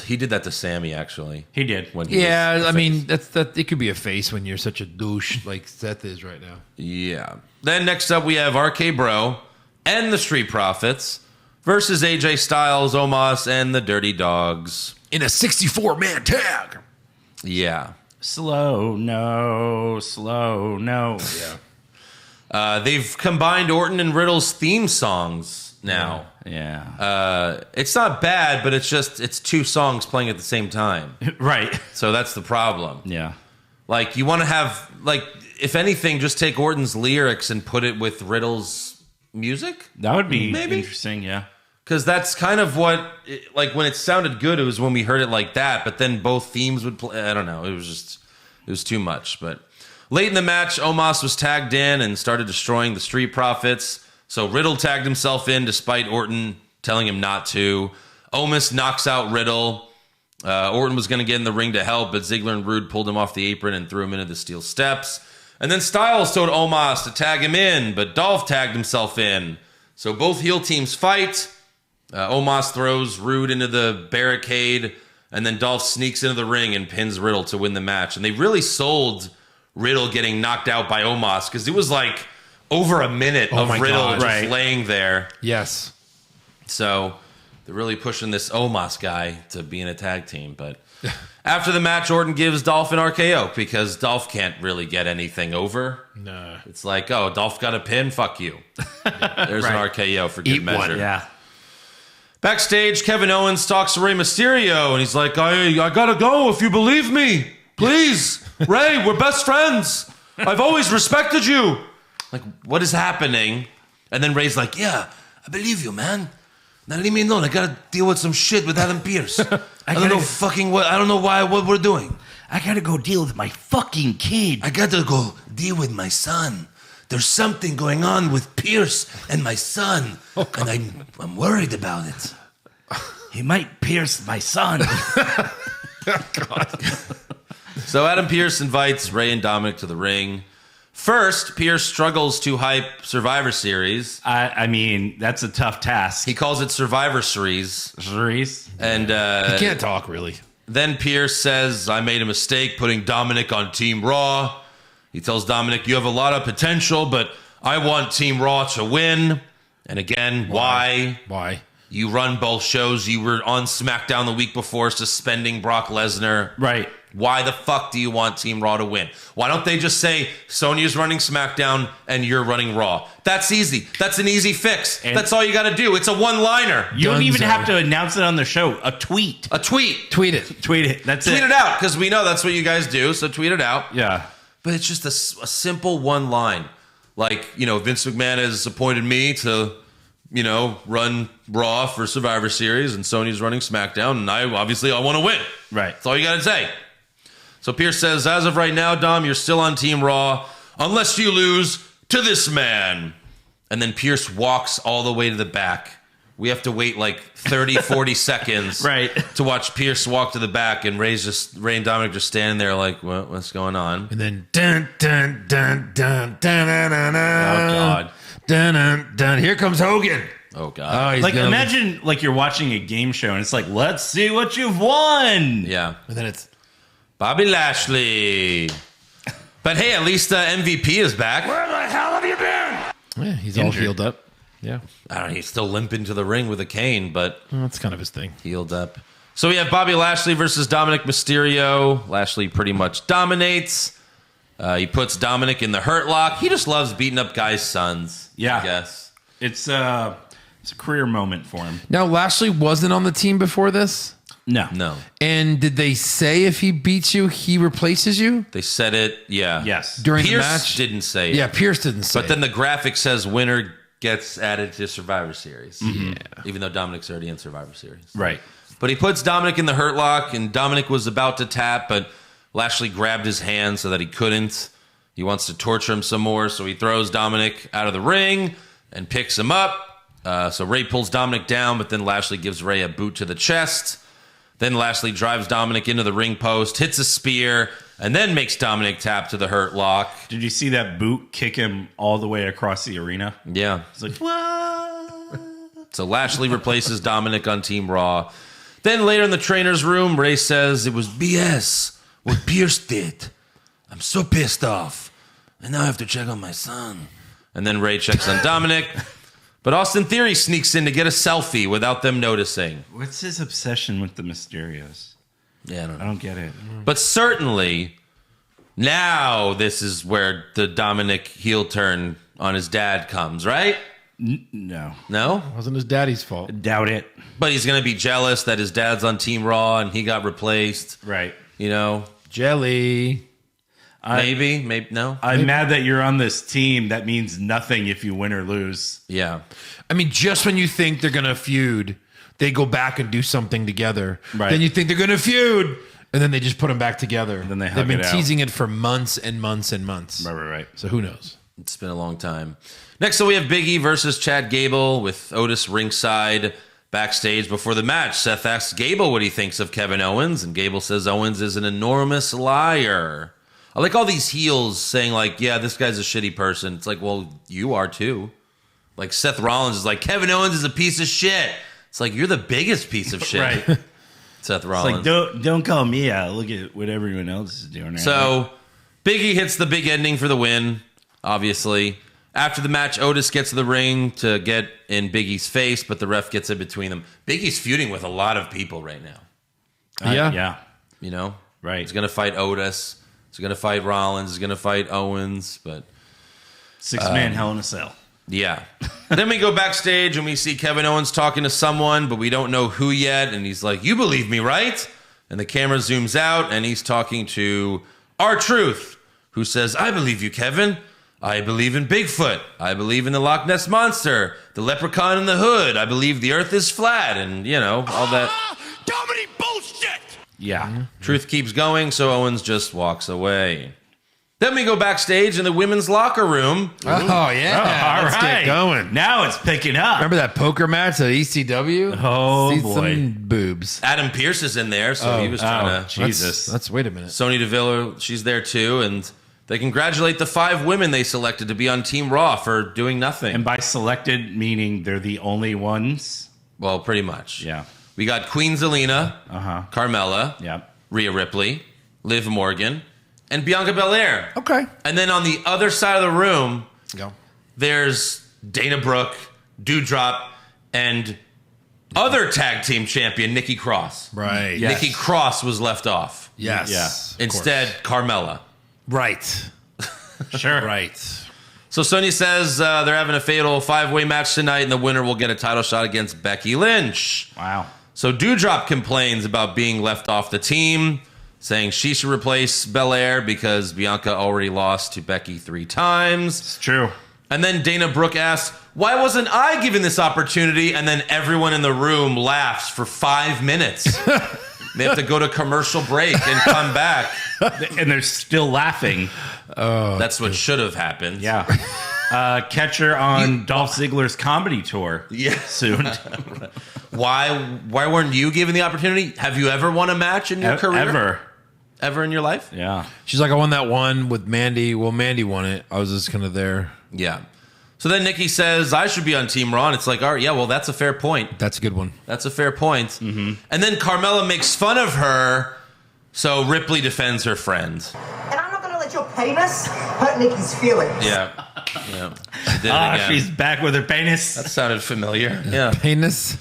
he did that to Sammy, actually. He did. When he was Yeah, the face. it could be a face when you're such a douche like Seth is right now. Yeah. Then next up we have RK Bro and the Street Profits versus AJ Styles, Omos, and the Dirty Dogs. In a 64-man tag. Yeah. Slow, no. Yeah. They've combined Orton and Riddle's theme songs now. Yeah. It's not bad, but it's two songs playing at the same time. Right. So that's the problem. Yeah. Like, you want to have, like, if anything, just take Orton's lyrics and put it with Riddle's music. That would be Maybe. interesting, yeah. Because that's kind of what, like, when it sounded good, it was when we heard it like that, but then both themes would play. I don't know. It was too much. But late in the match, Omos was tagged in and started destroying the Street Profits. So Riddle tagged himself in despite Orton telling him not to. Omos knocks out Riddle. Orton was going to get in the ring to help, but Ziggler and Rude pulled him off the apron and threw him into the steel steps. And then Styles told Omos to tag him in, but Dolph tagged himself in. So both heel teams fight. Omos throws Rude into the barricade, and then Dolph sneaks into the ring and pins Riddle to win the match. And they really sold Riddle getting knocked out by Omos because it was like over a minute of Riddle just laying there. Yes. So they're really pushing this Omos guy to be in a tag team. But after the match, Orton gives Dolph an RKO because Dolph can't really get anything over. No. It's like, oh, Dolph got a pin? Fuck you. There's an RKO for good measure. Yeah. Backstage, Kevin Owens talks to Rey Mysterio, and he's like, I gotta go if you believe me. Please. Rey, we're best friends. I've always respected you. Like, what is happening? And then Rey's like, yeah, I believe you, man. Now leave me alone. I gotta deal with some shit with Adam Pearce. I don't know what we're doing. I gotta go deal with my fucking kid. I gotta go deal with my son. There's something going on with Pierce and my son, and I'm worried about it. He might pierce my son. God. So Adam Pearce invites Rey and Dominic to the ring. First, Pearce struggles to hype Survivor Series. I mean, that's a tough task. He calls it Survivor Series. And he can't talk, really. Then Pearce says, I made a mistake putting Dominic on Team Raw. He tells Dominic, you have a lot of potential, but I want Team Raw to win. And again, why? Why? You run both shows. You were on SmackDown the week before suspending Brock Lesnar. Right. Why the fuck do you want Team Raw to win? Why don't they just say, Sonya's running SmackDown and you're running Raw? That's easy. That's an easy fix. And that's all you got to do. It's a one-liner. You don't even have to announce it on the show. A tweet. A tweet. Tweet it. Tweet it. That's tweet it. Tweet it out, because we know that's what you guys do, so tweet it out. Yeah. But it's just a simple one line. Like, Vince McMahon has appointed me to, run Raw for Survivor Series, and Sonya's running SmackDown, and I want to win. Right. That's all you got to say. So Pearce says, as of right now, Dom, you're still on Team Raw, unless you lose to this man. And then Pearce walks all the way to the back. We have to wait like 30, 40 seconds to watch Pearce walk to the back, and Ray and Dominic just standing there like, what's going on? And then dun dun dun dun dun dun dun. Oh God. Dun dun dun. Here comes Hogan. Oh God. Like imagine like you're watching a game show and it's like, let's see what you've won. Yeah. And then it's Bobby Lashley. But hey, at least MVP is back. Where the hell have you been? Yeah, he's all healed up. Yeah. I don't know, he's still limping to the ring with a cane, but that's kind of his thing. Healed up. So we have Bobby Lashley versus Dominic Mysterio. Lashley pretty much dominates. He puts Dominic in the Hurt Lock. He just loves beating up guys' sons. Yeah. I guess. It's a career moment for him. Now, Lashley wasn't on the team before this? No. And did they say if he beats you, he replaces you? They said it, yeah. Yes. During Pierce the match? didn't say it. Yeah, Pierce didn't say But then the graphic says winner gets added to Survivor Series. Yeah. Even though Dominic's already in Survivor Series. Right. But he puts Dominic in the Hurt Lock, and Dominic was about to tap, but Lashley grabbed his hand so that he couldn't. He wants to torture him some more, so he throws Dominic out of the ring and picks him up. So Ray pulls Dominic down, but then Lashley gives Ray a boot to the chest. Then Lashley drives Dominic into the ring post, hits a spear, and then makes Dominic tap to the Hurt Lock. Did you see that boot kick him all the way across the arena? Yeah. It's like, what? So Lashley replaces Dominic on Team Raw. Then later in the trainer's room, Ray says it was BS what Pierce did. I'm so pissed off. And now I have to check on my son. And then Ray checks on Dominic. But Austin Theory sneaks in to get a selfie without them noticing. What's his obsession with the Mysterios? Yeah, I don't know. I don't get it. But certainly, now this is where the Dominic heel turn on his dad comes, right? No. No? wasn't his daddy's fault. Doubt it. But he's going to be jealous that his dad's on Team Raw and he got replaced. Right. You know? Jelly. Maybe, no? I'm mad that you're on this team. That means nothing if you win or lose. Yeah. I mean, just when you think they're going to feud, they go back and do something together. Right. Then you think they're going to feud, and then they just put them back together. Then they hug They've been it out. teasing it for months and months and months. Right. So who knows? It's been a long time. Next, so we have Big E versus Chad Gable with Otis ringside backstage before the match. Seth asks Gable what he thinks of Kevin Owens, and Gable says Owens is an enormous liar. I like all these heels saying, like, yeah, this guy's a shitty person. It's like, well, you are too. Like, Seth Rollins is like, Kevin Owens is a piece of shit. It's like, you're the biggest piece of shit. Right. Seth It's Rollins. like, don't call me out. Look at what everyone else is doing right now. So, Big E hits the big ending for the win, obviously. After the match, Otis gets to the ring to get in Big E's face, but the ref gets in between them. Big E's feuding with a lot of people right now. Yeah. You know? Right. He's going to fight Otis. He's going to fight Rollins. He's going to fight Owens. But, 6-man Hell in a Cell. yeah. Then we go backstage and we see Kevin Owens talking to someone, but we don't know who yet. And he's like, you believe me, right? And the camera zooms out and he's talking to R-Truth, who says, I believe you, Kevin. I believe in Bigfoot. I believe in the Loch Ness Monster, the Leprechaun in the Hood. I believe the Earth is flat, and, you know, all that. Dominic bullshit! Yeah. Truth keeps going, so Owens just walks away. Then we go backstage in the women's locker room. Oh, yeah. All Let's right. get going. Now it's picking up. Remember that poker match at ECW? Oh, See boy. some boobs. Adam Pearce is in there, so he was trying to. Jesus. That's wait a minute. Sonya Deville, she's there too, and they congratulate the 5 women they selected to be on Team Raw for doing nothing. And by selected, meaning they're the only ones? Well, pretty much. Yeah. We got Queen Zalina, Carmela, Yeah. Rhea Ripley, Liv Morgan, and Bianca Belaire. Okay. And then on the other side of the room, Go. there's Dana Brooke, Doudrop, and other tag team champion Nikki Cross. Right. Yes. Nikki Cross was left off. Yes. Yeah. of Instead, Carmela. course. Right. Sure. Right. So Sonya says they're having a fatal 5-way match tonight, and the winner will get a title shot against Becky Lynch. Wow. So Doudrop complains about being left off the team, saying she should replace Belaire because Bianca already lost to Becky 3 times. It's true. And then Dana Brooke asks, why wasn't I given this opportunity? And then everyone in the room laughs for 5 minutes. They have to go to commercial break and come back. And they're still laughing. That's what should have happened. Yeah. Catch her on Dolph Ziggler's comedy tour. Yeah. Soon. Why weren't you given the opportunity? Have you ever won a match in your career? Ever in your life? Yeah. She's like, I won that one with Mandy. Well, Mandy won it. I was just kind of there. Yeah. So then Nikki says, I should be on Team Raw. And it's like, all right, yeah, well, that's a fair point. That's a good one. That's a fair point. Mm-hmm. And then Carmella makes fun of her, so Ripley defends her friend. And I'm not gonna let your penis hurt Nikki's feelings. Yeah. Yeah. She did it again. She's back with her penis. That sounded familiar. Yeah. Penis.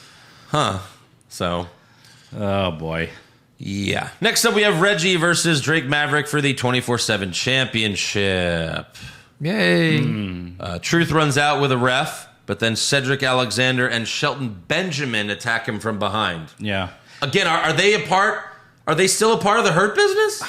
So Oh, boy. Yeah. Next up, we have Reggie versus Drake Maverick for the 24/7 championship. Yay. Truth runs out with a ref, but then Cedric Alexander and Shelton Benjamin attack him from behind. Yeah. Again, are they a part? Are they still a part of the Hurt Business?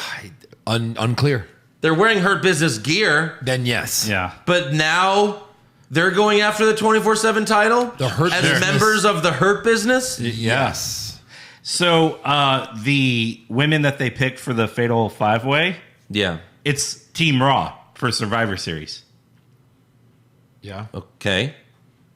Unclear. They're wearing Hurt Business gear, Then yes. Yeah. but now they're going after the 24/7 title The Hurt as Business. members of the Hurt Business. Yes. So the women that they picked for the Fatal 5-Way, Yeah. it's Team Raw for Survivor Series. Yeah. Okay.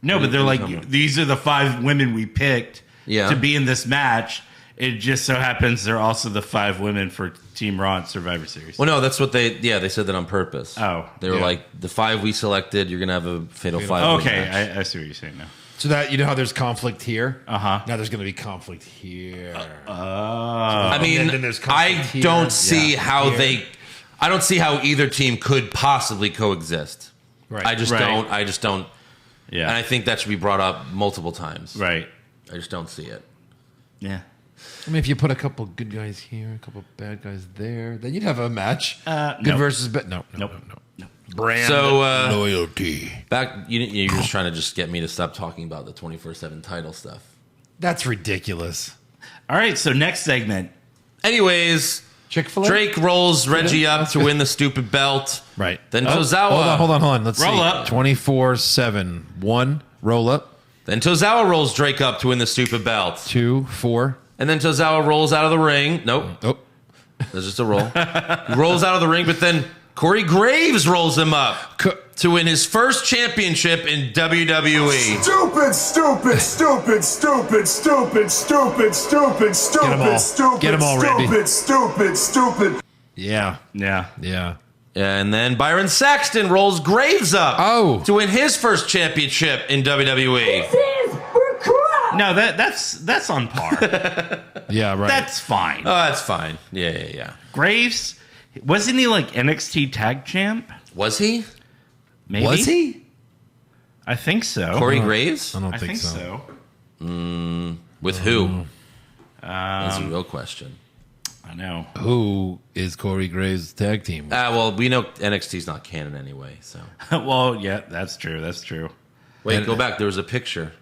No, but they're like, these are the 5 women we picked Yeah. to be in this match. It just so happens they're also the 5 women for Team Raw and Survivor Series. Well, no, that's what they said that on purpose. Oh, They were yeah. like, the 5 we selected, you're going to have a Fatal 5. Okay, I see what you're saying now. So that, you know how there's conflict here? Uh-huh. Now there's going to be conflict here. I mean, then there's conflict I here. don't see Yeah. how Here. I don't see how either team could possibly coexist. Right. I just Right. don't. I just don't. Yeah. And I think that should be brought up multiple times. Right. I just don't see it. Yeah. I mean, if you put a couple good guys here, a couple bad guys there, then you'd have a match. Good no. versus bad. No. Nope. No. No. Brand So, loyalty. Back, you're just trying to just get me to stop talking about the 24/7 title stuff. That's ridiculous. All right, so next segment. Anyways, Chick-fil-A? Drake rolls Reggie up to win the stupid belt. Right. Then Oh, Tozawa. Hold on. Let's Roll see. up. 24/7. 1, roll up. Then Tozawa rolls Drake up to win the stupid belt. 2, 4. And then Tozawa rolls out of the ring. Nope. Oh. There's just a roll. He rolls out of the ring, but then Corey Graves rolls him up to win his first championship in WWE. Stupid, stupid, stupid, stupid, stupid, stupid, stupid, Get 'em all. stupid, stupid, Get 'em all, Randy. stupid, stupid, stupid. Yeah. Yeah. Yeah. And then Byron Saxton rolls Graves up to win his first championship in WWE. No, that's on par. Yeah, right. That's fine. Oh, that's fine. Yeah. Graves, wasn't he like NXT Tag Champ? Was he? Maybe. Was he? I think so. Corey Graves? I don't I think, think so. so. With who? That's a real question. I know. Who is Corey Graves' tag team? Well, we know NXT's not canon anyway, so. Well, yeah, that's true. That's true. Wait, go back. There was a picture.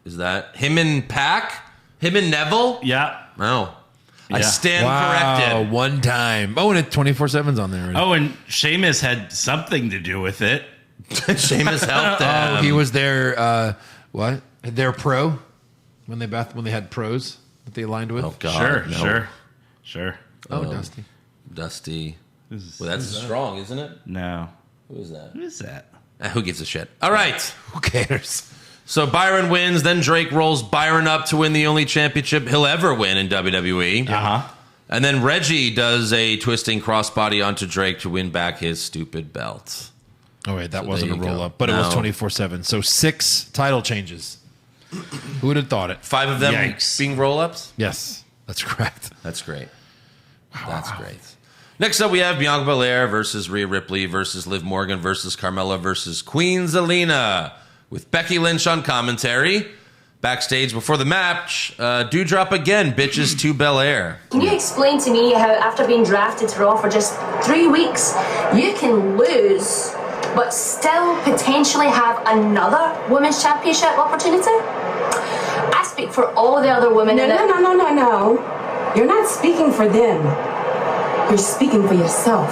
Is that him and Pac? Him and Neville? Yeah. No. I Yeah. stand Wow, corrected. one time. Oh, and it 24/7's on there. Oh, and Sheamus had something to do with it. Sheamus helped them. Oh, he was their what? Their pro when they had pros that they aligned with. Oh, God. Sure. Oh, Dusty. Dusty. Well, that's strong, isn't it? No. Who is that? Who is that? Who gives a shit? All right. Who cares? So Byron wins. Then Drake rolls Byron up to win the only championship he'll ever win in WWE. Uh-huh. And then Reggie does a twisting crossbody onto Drake to win back his stupid belt. Oh wait, that So wasn't a there you roll go. up, but it was No. 24/7. So 6 title changes. Who would have thought it? 5 of them Yikes. being roll-ups? Yes, that's correct. That's great. That's great. Next up, we have Bianca Belair versus Rhea Ripley versus Liv Morgan versus Carmela versus Queen Zalina with Becky Lynch on commentary. Backstage before the match, Dewdrop again bitches to Belair. Can you explain to me how after being drafted to Raw for just 3 weeks, you can lose, but still potentially have another Women's Championship opportunity? I speak for all the other women in it. No. You're not speaking for them. You're speaking for yourself.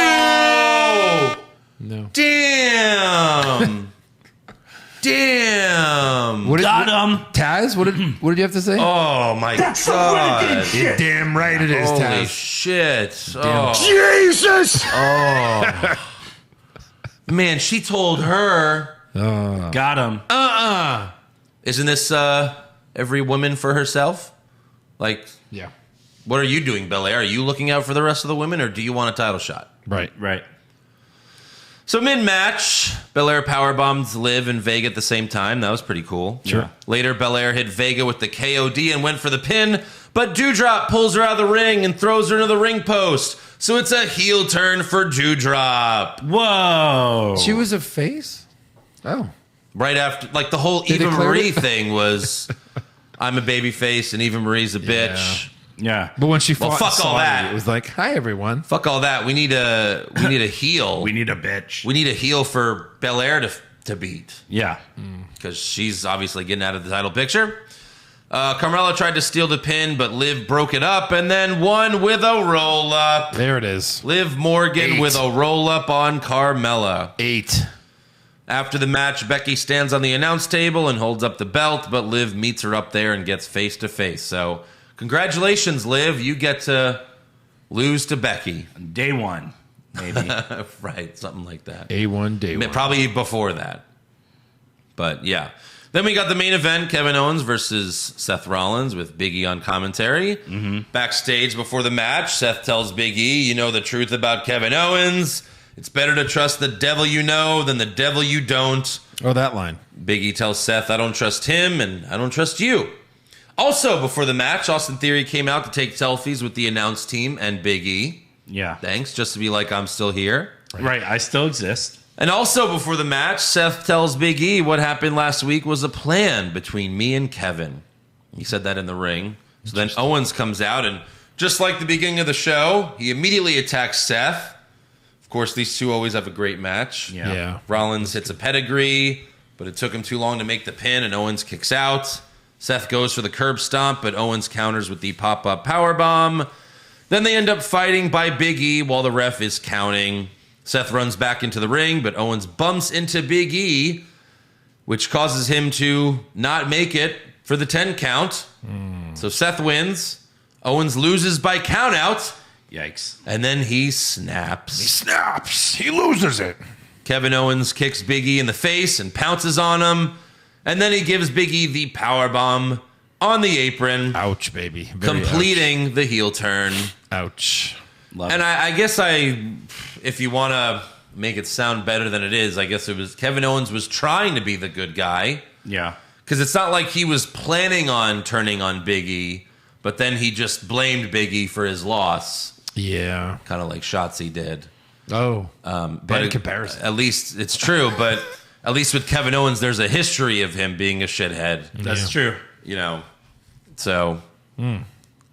Oh! No. Damn! Damn! Got him. Taz, what did you have to say? Oh my That's some God! renegade shit. Damn right it is, Holy Taz. shit! Oh. Jesus! Man, she told her. Got him. Isn't this every woman for herself? Like, Yeah. what are you doing, Belair? Are you looking out for the rest of the women, or do you want a title shot? Right. Right. So mid-match, Belair powerbombed Liv and Vega at the same time. That was pretty cool. Sure. Later, Belair hit Vega with the KOD and went for the pin, but Dewdrop pulls her out of the ring and throws her into the ring post. So it's a heel turn for Dewdrop. Whoa. She was a face? Oh. Right after, like, the whole They Eva declared Marie it? thing was... I'm a babyface, and Eva Marie's a bitch. Yeah. But when she fought fuck all Saudi, that. it was like, hi, everyone. Fuck all that. We need a heel. We need a bitch. We need a heel for Belaire to beat. Yeah. Because she's obviously getting out of the title picture. Carmela tried to steal the pin, but Liv broke it up and then won with a roll-up. There it is. Liv Morgan 8. with a roll-up on Carmela. 8. After the match, Becky stands on the announce table and holds up the belt, but Liv meets her up there and gets face-to-face. So, congratulations, Liv. You get to lose to Becky. Day one, maybe. Right, something like that. A1 day one. Probably before that. But, yeah. Then we got the main event, Kevin Owens versus Seth Rollins with Big E on commentary. Backstage before the match, Seth tells Big E, you know the truth about Kevin Owens. It's better to trust the devil you know than the devil you don't. Oh, that line. Big E tells Seth, I don't trust him and I don't trust you. Also, before the match, Austin Theory came out to take selfies with the announce team and Big E. Yeah. Thanks, just to be like, I'm still here. Right. I still exist. And also before the match, Seth tells Big E what happened last week was a plan between me and Kevin. He said that in the ring. So then Owens comes out, and just like the beginning of the show, he immediately attacks Seth. Of course, these two always have a great match. Yeah. Rollins hits a pedigree, but it took him too long to make the pin, and Owens kicks out. Seth goes for the curb stomp, but Owens counters with the pop-up powerbomb. Then they end up fighting by Big E while the ref is counting. Seth runs back into the ring, but Owens bumps into Big E, which causes him to not make it for the 10 count. So Seth wins. Owens loses by countout. Yikes. And then he snaps. Snaps. He loses it. Kevin Owens kicks Big E in the face and pounces on him. And then he gives Big E the powerbomb on the apron, Ouch, baby. Very completing the heel turn. Ouch. Love And it. I guess if you want to make it sound better than it is, I guess it was Kevin Owens was trying to be the good guy. Yeah. Because it's not like he was planning on turning on Big E, but then he just blamed Big E for his loss, Yeah. kind of like Shotzi did. Oh. But Bad comparison. At least it's true, but at least with Kevin Owens, there's a history of him being a shithead. That's true. You know, so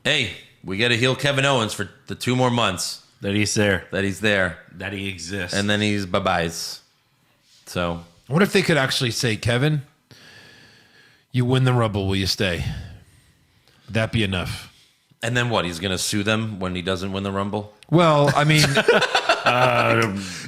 hey, we got to heal Kevin Owens for the 2 more months That he's there. that he's there, That he exists. and then he's bye-byes. So I wonder if they could actually say, Kevin, you win the Rumble, will you stay? Would that be enough? and then what? He's gonna sue them when he doesn't win the Rumble. Well, I mean,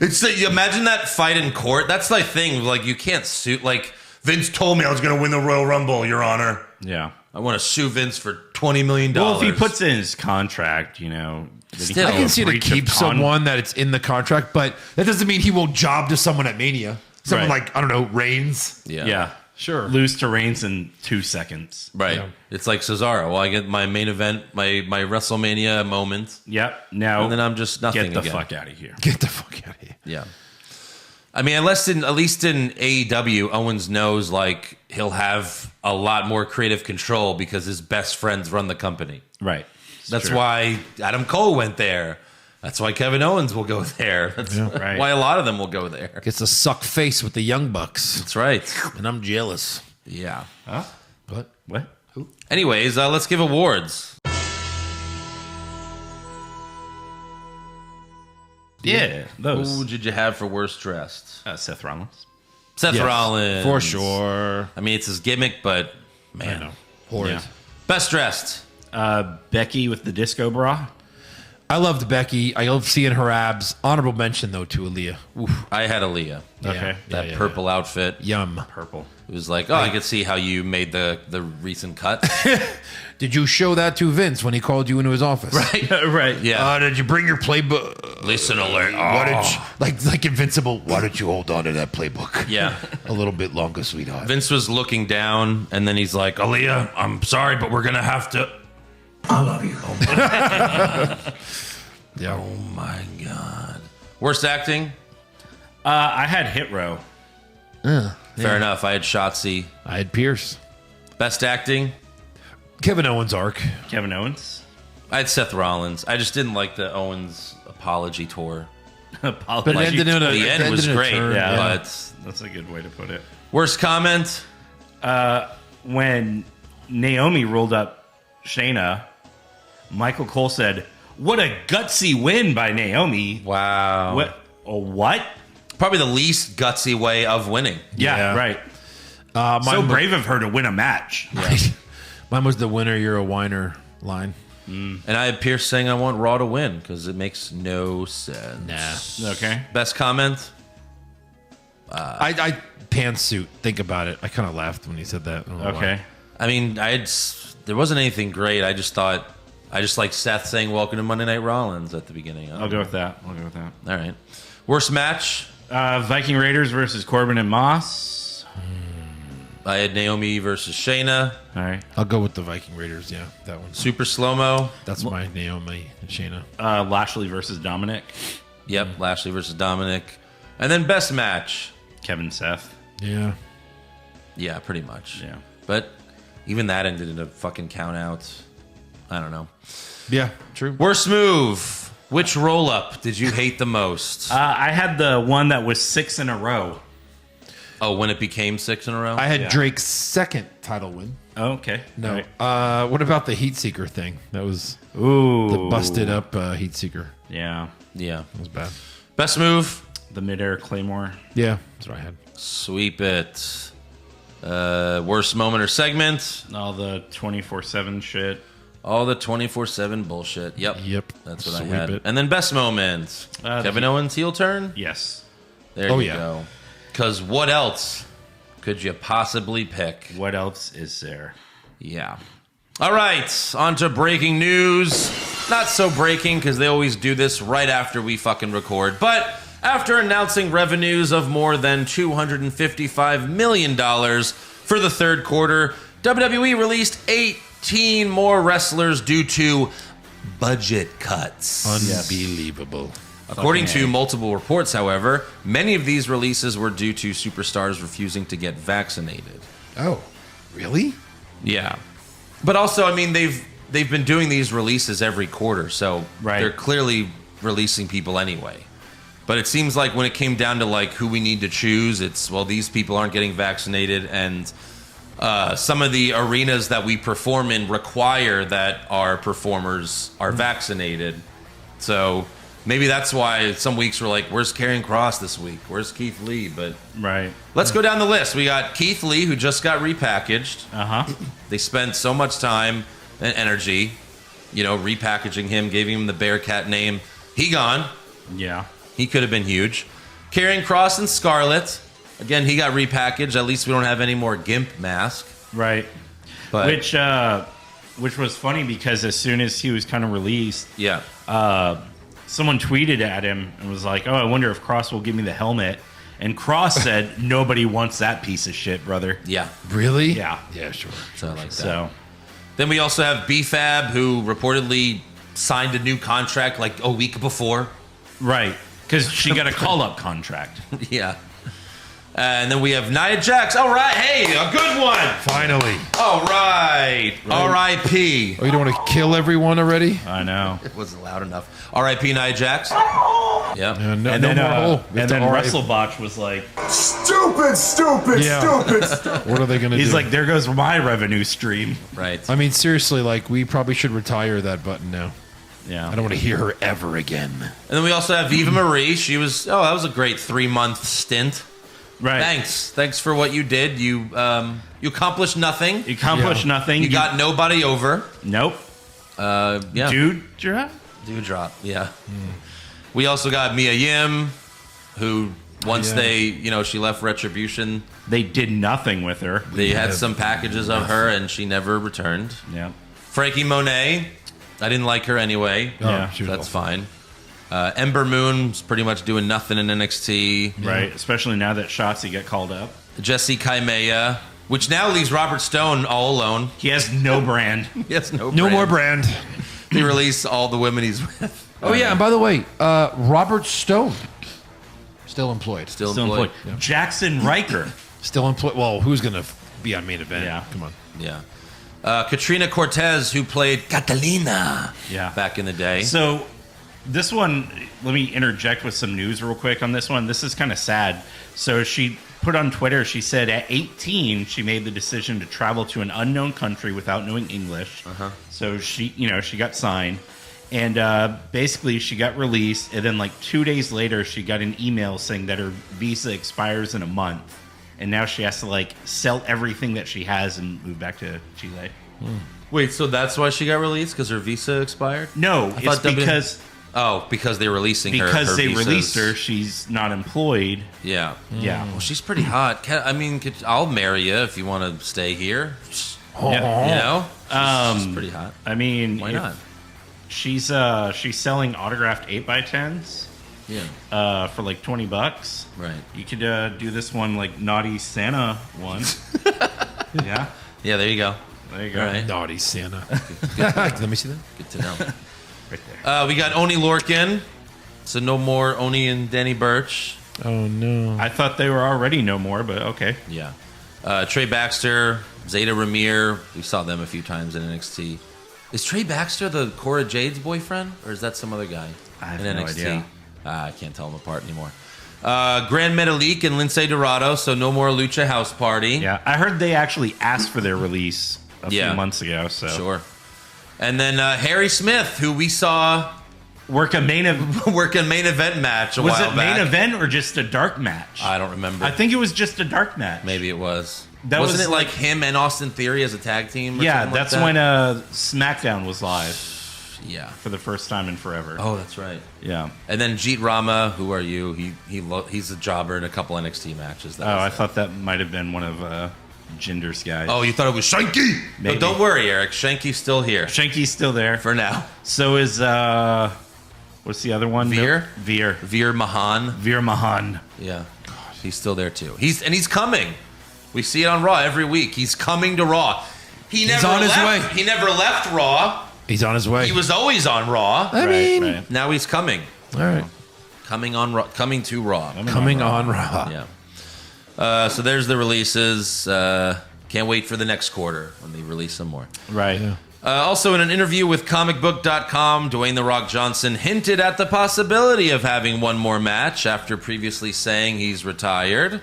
It's you imagine that fight in court. That's the thing. Like you can't sue. Like Vince told me I was gonna win the Royal Rumble, Your Honor. yeah. I want to sue Vince for $20 million. Well, if he puts in his contract, you know, that he Still. I can have see a to breach of keep someone that it's in the contract, but that doesn't mean he won't job to someone at Mania. Someone Right. like, I don't know, Reigns. Yeah. Sure. Lose to Reigns in 2 seconds. right. Yeah. It's like Cesaro. Well, I get my main event, my WrestleMania moment, Yep. Now, and then I'm just nothing get the again. fuck out of here. Get the fuck out of here. Yeah. I mean, at least in AEW, Owens knows like he'll have a lot more creative control because his best friends run the company. Right. That's true. why Adam Cole went there. That's why Kevin Owens will go there. That's Right. why a lot of them will go there. Gets to suck face with the Young Bucks. That's right. And I'm jealous. Yeah. Huh? But What? Anyways, let's give awards. Yeah. Those. Who did you have for worst dressed? Seth Rollins. Seth yes, Rollins. for sure. I mean, it's his gimmick, but man. Horrid. Yeah. Best dressed. Becky with the disco bra. I loved Becky. I love seeing her abs. Honorable mention, though, to Aaliyah. Oof. I had Aaliyah. Okay. That purple outfit. Yum. Purple. It was like, oh, I could see how you made the recent cut. Did you show that to Vince when he called you into his office? Right? Right. Yeah. Did you bring your playbook? Listen alert. Why did you, like Invincible? Why don't you hold on to that playbook? Yeah. A little bit longer, sweetheart. Vince was looking down, and then he's like, Aaliyah, I'm sorry, but we're going to have to. I love you. Yeah. Oh, my God. Worst acting? I had Hit Row. Fair enough. I had Shotzi. I had Pierce. Best acting? Kevin Owens' arc. Kevin Owens. I had Seth Rollins. I just didn't like the Owens apology tour. Apology. But it ended in a, The end was great, Yeah. but That's a good way to put it. worst comment? When Naomi rolled up Shayna. Michael Cole said, "What a gutsy win by Naomi." Wow. What? Probably the least gutsy way of winning. Yeah. Right. So brave of her to win a match. Yeah. Mine was the winner, you're a whiner line. And I had Pierce saying I want Raw to win because it makes no sense. Nah. Okay. Best comment? I pantsuit. Think about it. I kind of laughed when he said that. I don't know Okay. why. I mean, there wasn't anything great. I just like Seth saying welcome to Monday Night Rollins at the beginning. I'll go with that. All right. Worst match? Viking Raiders versus Corbin and Moss. I had Naomi versus Shayna. All right. I'll go with the Viking Raiders. Yeah, that one. Super slow-mo. That's my Naomi and Shayna. Lashley versus Dominic. Yep, Lashley versus Dominic. And then best match? Kevin Seth. Yeah. Yeah, pretty much. Yeah. But even that ended in a fucking count out. I don't know. Yeah, true. Worst move. Which roll-up did you hate the most? I had the one that was 6 in a row. Oh, when it became 6 in a row? I had Drake's second title win. Oh, okay. No. Right. What about the Heat Seeker thing? That was the busted up Heat Seeker. Yeah. Yeah. That was bad. Best move? The midair Claymore. Yeah, that's what I had. Sweep it. Worst moment or segment? All the 24/7 shit. All the 24/7 bullshit. Yep. That's what Sweep I had. it. And then best moment? Kevin Owens heel turn? Yes. There you go. Because what else could you possibly pick? What else is there? Yeah. All right. On to breaking news. Not so breaking because they always do this right after we fucking record. But after announcing revenues of more than $255 million for the third quarter, WWE released 18 more wrestlers due to budget cuts. Unbelievable. According to multiple reports, however, many of these releases were due to superstars refusing to get vaccinated. Oh, really? Yeah. But also, I mean, they've been doing these releases every quarter, so they're clearly releasing people anyway. But it seems like when it came down to like who we need to choose, it's, well, these people aren't getting vaccinated, and some of the arenas that we perform in require that our performers are vaccinated. So maybe that's why some weeks we're like, where's Karrion Kross this week? Where's Keith Lee? But let's go down the list. We got Keith Lee, who just got repackaged. They spent so much time and energy, repackaging him, giving him the Bearcat name. He gone. Yeah. He could have been huge. Karrion Kross and Scarlett. Again, he got repackaged. At least we don't have any more Gimp mask. Right. But, which was funny because as soon as he was kind of released, someone tweeted at him and was like, "Oh, I wonder if Kross will give me the helmet." And Kross said, "Nobody wants that piece of shit, brother." Yeah. Really? Yeah. Yeah, sure. So like that. So then we also have BFAB, who reportedly signed a new contract like a week before. Right. Because she got a call-up contract. Yeah. And then we have Nia Jax. All right. Hey, a good one. Finally. All right. R.I.P. Oh, you don't want to kill everyone already? I know. It wasn't loud enough. R.I.P. Nia Jax. Yeah. And then WrestleBotch was like, Stupid. What are they going to do? he's like, there goes my revenue stream. Right. I mean, seriously, like, we probably should retire that button now. Yeah. I don't want to hear her ever again. And then we also have Viva Marie. She was, that was a great 3-month stint. Right. Thanks for what you did. You accomplished nothing. You accomplished nothing. You got nobody over. Nope. Yeah. Dude drop. Yeah. We also got Mia Yim, who once she left Retribution, they did nothing with her. They had some packages of her, and she never returned. Yeah. Frankie Monet, I didn't like her anyway. Yeah, that's fine. Ember Moon's pretty much doing nothing in NXT. Right, especially now that Shotzi got called up. Jesse Kaimea, which now leaves Robert Stone all alone. He has no brand. He has no more brand. They release all the women he's with. Oh, yeah, and by the way, Robert Stone, still employed. Still employed. Yeah. Jackson Riker. Still employed. Well, who's going to be on main event? Yeah. Come on. Yeah. Katrina Cortez, who played Catalina back in the day. So This one, let me interject with some news real quick on this one. This is kind of sad. So she put on Twitter, she said at 18, she made the decision to travel to an unknown country without knowing English. So she got signed. And basically, she got released. And then, like 2 days later, she got an email saying that her visa expires in a month. And now she has to, like, sell everything that she has and move back to Chile. Wait, so that's why she got released? Because her visa expired? No, it's because... because they're releasing her. Because they visas. released her, she's not employed. Yeah. Yeah. Well, she's pretty hot. I'll marry you if you want to stay here. Yeah. You know? She's pretty hot. I mean... Why not? She's selling autographed 8x10s. Yeah. For like $20. Right. You could do this one like Naughty Santa one. Yeah. Yeah, there you go. There you go. All right. Naughty Santa. Let me see that. Good to know. Right there. We got Oni Lorcan. So no more Oni and Danny Burch. Oh, no. I thought they were already no more, but okay. Yeah. Trey Baxter, Zeta Ramir. We saw them a few times in NXT. Is Trey Baxter the Cora Jade's boyfriend? Or is that some other guy I have in no NXT? idea. I can't tell them apart anymore. Grand Metalik and Lindsay Dorado. So no more Lucha House Party. Yeah, I heard they actually asked for their release a few months ago. So Sure. And then Harry Smith, who we saw work a main event match a was while it back. main event or just a dark match? I don't remember. I think it was just a dark match. Maybe it was. Wasn't it like him and Austin Theory as a tag team? Or Yeah, something like that's that? when SmackDown was live Yeah. for the first time in forever. Oh, that's right. Yeah. And then Jeet Rama, who are you? He's a jobber in a couple NXT matches. I thought that might have been one of Jinder's guys. Oh, you thought it was Shanky? Maybe. No, don't worry, Eric. Shanky's still here Shanky's still there. for now. So is what's the other one? Veer? Veer Mahan. Mahan. Yeah, he's still there too. He's coming. We see it on Raw every week. He's coming to Raw. He's on his way. He never left Raw. He's on his way. He was always on Raw. I mean, Right. Now he's coming. all right. Coming on Raw. Coming to Raw. Coming on Raw. Yeah. So there's the releases. Can't wait for the next quarter when they release some more. Right. Yeah. Also, in an interview with comicbook.com, Dwayne "The Rock" Johnson hinted at the possibility of having one more match after previously saying he's retired.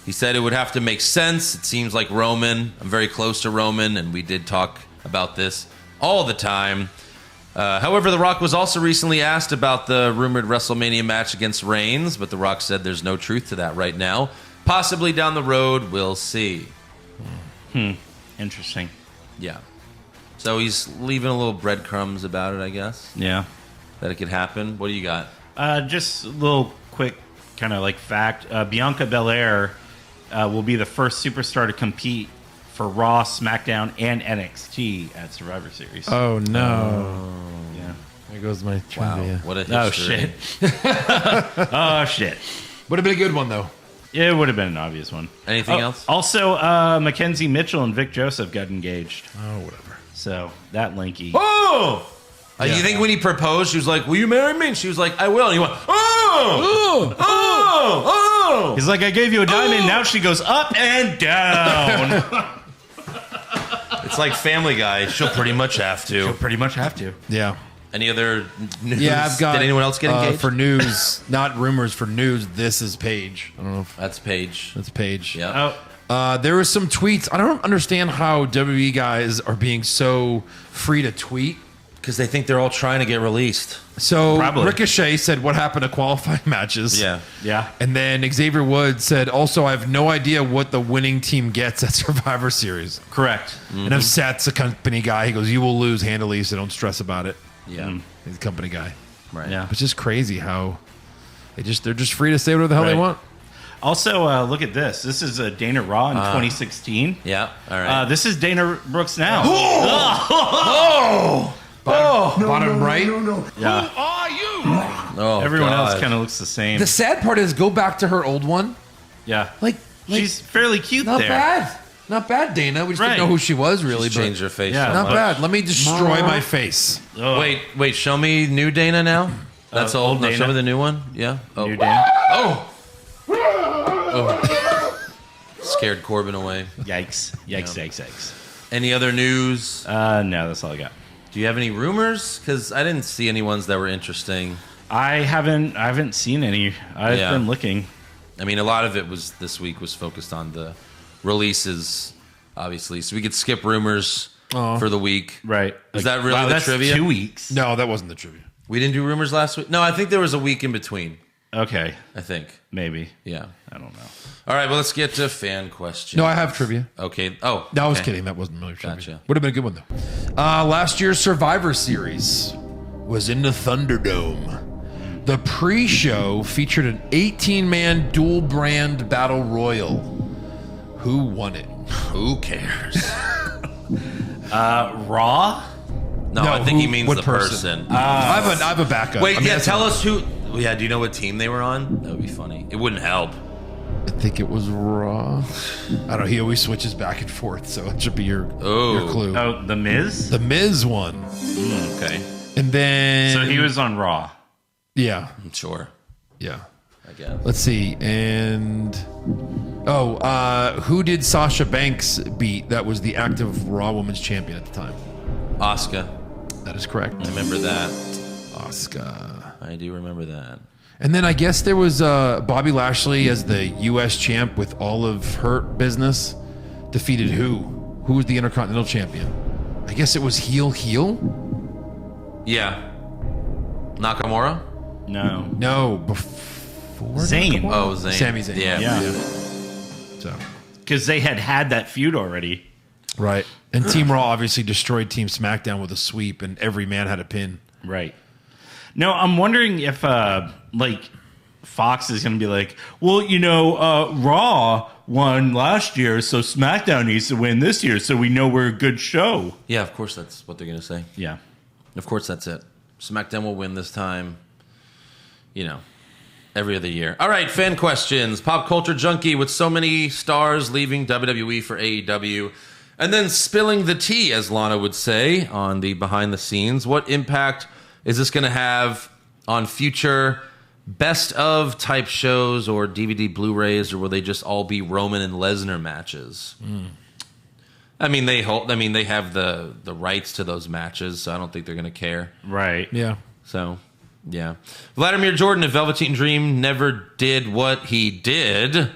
He said it would have to make sense. It seems like Roman. I'm very close to Roman, and we did talk about this all the time. However, The Rock was also recently asked about the rumored WrestleMania match against Reigns, but The Rock said there's no truth to that right now. Possibly down the road, we'll see. Interesting. Yeah. So he's leaving a little breadcrumbs about it, I guess, Yeah. that it could happen. What do you got? Just a little quick kind of like fact. Bianca Belaire will be the first superstar to compete for Raw, SmackDown, and NXT at Survivor Series. Oh, no. Yeah. There goes my trivia. What a history. Oh, shit. Oh, shit. Would have been a good one, though. Yeah, it would have been an obvious one. Anything else? Also, Mackenzie Mitchell and Vic Joseph got engaged. Oh, whatever. So, that linky. Oh! You think when he proposed, she was like, will you marry me? And she was like, I will. And he went, oh! Oh! He's like, I gave you a diamond. Now she goes up and down. It's like Family Guy. She'll pretty much have to. Pretty much have to. Yeah. Any other news? Yeah, I've got. Did anyone else get engaged? For news, not rumors, for news, this is Paige. I don't know if That's Paige. that's Paige. Yeah. Oh, There was some tweets. I don't understand how WWE guys are being so free to tweet. Because they think they're all trying to get released. So Probably. Ricochet said, what happened to qualifying matches? Yeah. yeah. And then Xavier Woods said, also, I have no idea what the winning team gets at Survivor Series. Correct. And if Seth's a company guy, he goes, you will lose handily, so don't stress about it. Yeah. He's a company guy. Right. Yeah. It's just crazy how they're just free to say whatever the hell they Right. want. Also, look at this. This is Dana Raw in 2016. Yeah. All right. This is Dana Brooks now. Bottom right. Yeah. oh, Everyone God. else kind of looks the same. The sad part is, go back to her old one. yeah. Like She's fairly cute not there. bad. Not bad, Dana. We just Right. didn't know who she was, really. She's changed her face. Yeah. so Not much. bad. Let me destroy my face. Oh, Wait. Show me new Dana now. That's old. old No, Dana. show me the new one. Yeah. Oh. New Dana. Oh. Scared Corbin away. Yikes. Yikes, yikes, yikes. Any other news? No, that's all I got. Do you have any rumors? Because I didn't see any ones that were interesting. I haven't seen any. I've been looking. I mean, a lot of it this week was focused on the releases, obviously. So we could skip rumors for the week. Right. Is that really the that's trivia? 2 weeks. No, that wasn't the trivia. We didn't do rumors last week? No, I think there was a week in between. Okay. I think. Maybe. Yeah. I don't know. All right, well, let's get to fan questions. No, I have trivia. Okay. Oh. No, I was okay. kidding. That wasn't really trivia. Gotcha. Would have been a good one, though. Last year's Survivor Series was in the Thunderdome. The pre-show featured an 18-man dual-brand battle royal. Who won it? Who cares? Raw? No, I think he means what the person. I have a backup. Wait, I mean, yeah, that's tell us who... Yeah, do you know what team they were on? That would be funny. It wouldn't help. I think it was Raw. I don't know. He always switches back and forth, so it should be your clue. Oh, The Miz? The Miz won. Okay. And then... So he was on Raw. Yeah. Sure. Yeah. I guess. Let's see. And... who did Sasha Banks beat? That was the active Raw Women's Champion at the time. Asuka. That is correct. I remember that. Asuka. I do remember that. And then I guess there was Bobby Lashley as the U.S. champ with all of her business. Defeated who? Who was the Intercontinental Champion? I guess it was heel. Yeah. Nakamura? No. No, before Zayn. Nakamura? Oh, Zayn. Sami Zayn. Yeah. So, Because they had that feud already. right. And Team Raw obviously destroyed Team SmackDown with a sweep, and every man had a pin. Right. No, I'm wondering if Fox is going to be like, well, Raw won last year, so SmackDown needs to win this year, so we know we're a good show. Yeah, of course that's what they're going to say. Yeah. Of course that's it. SmackDown will win this time. Every other year. All right, fan questions. Pop culture junkie with so many stars leaving WWE for AEW. And then spilling the tea, as Lana would say, on the behind the scenes. What impact is this going to have on future best of type shows or DVD Blu-rays, or will they just all be Roman and Lesnar matches? I mean, they have the rights to those matches, so I don't think they're going to care. Right. Yeah. So, yeah. Vladimir Jordan, if Velveteen Dream never did what he did,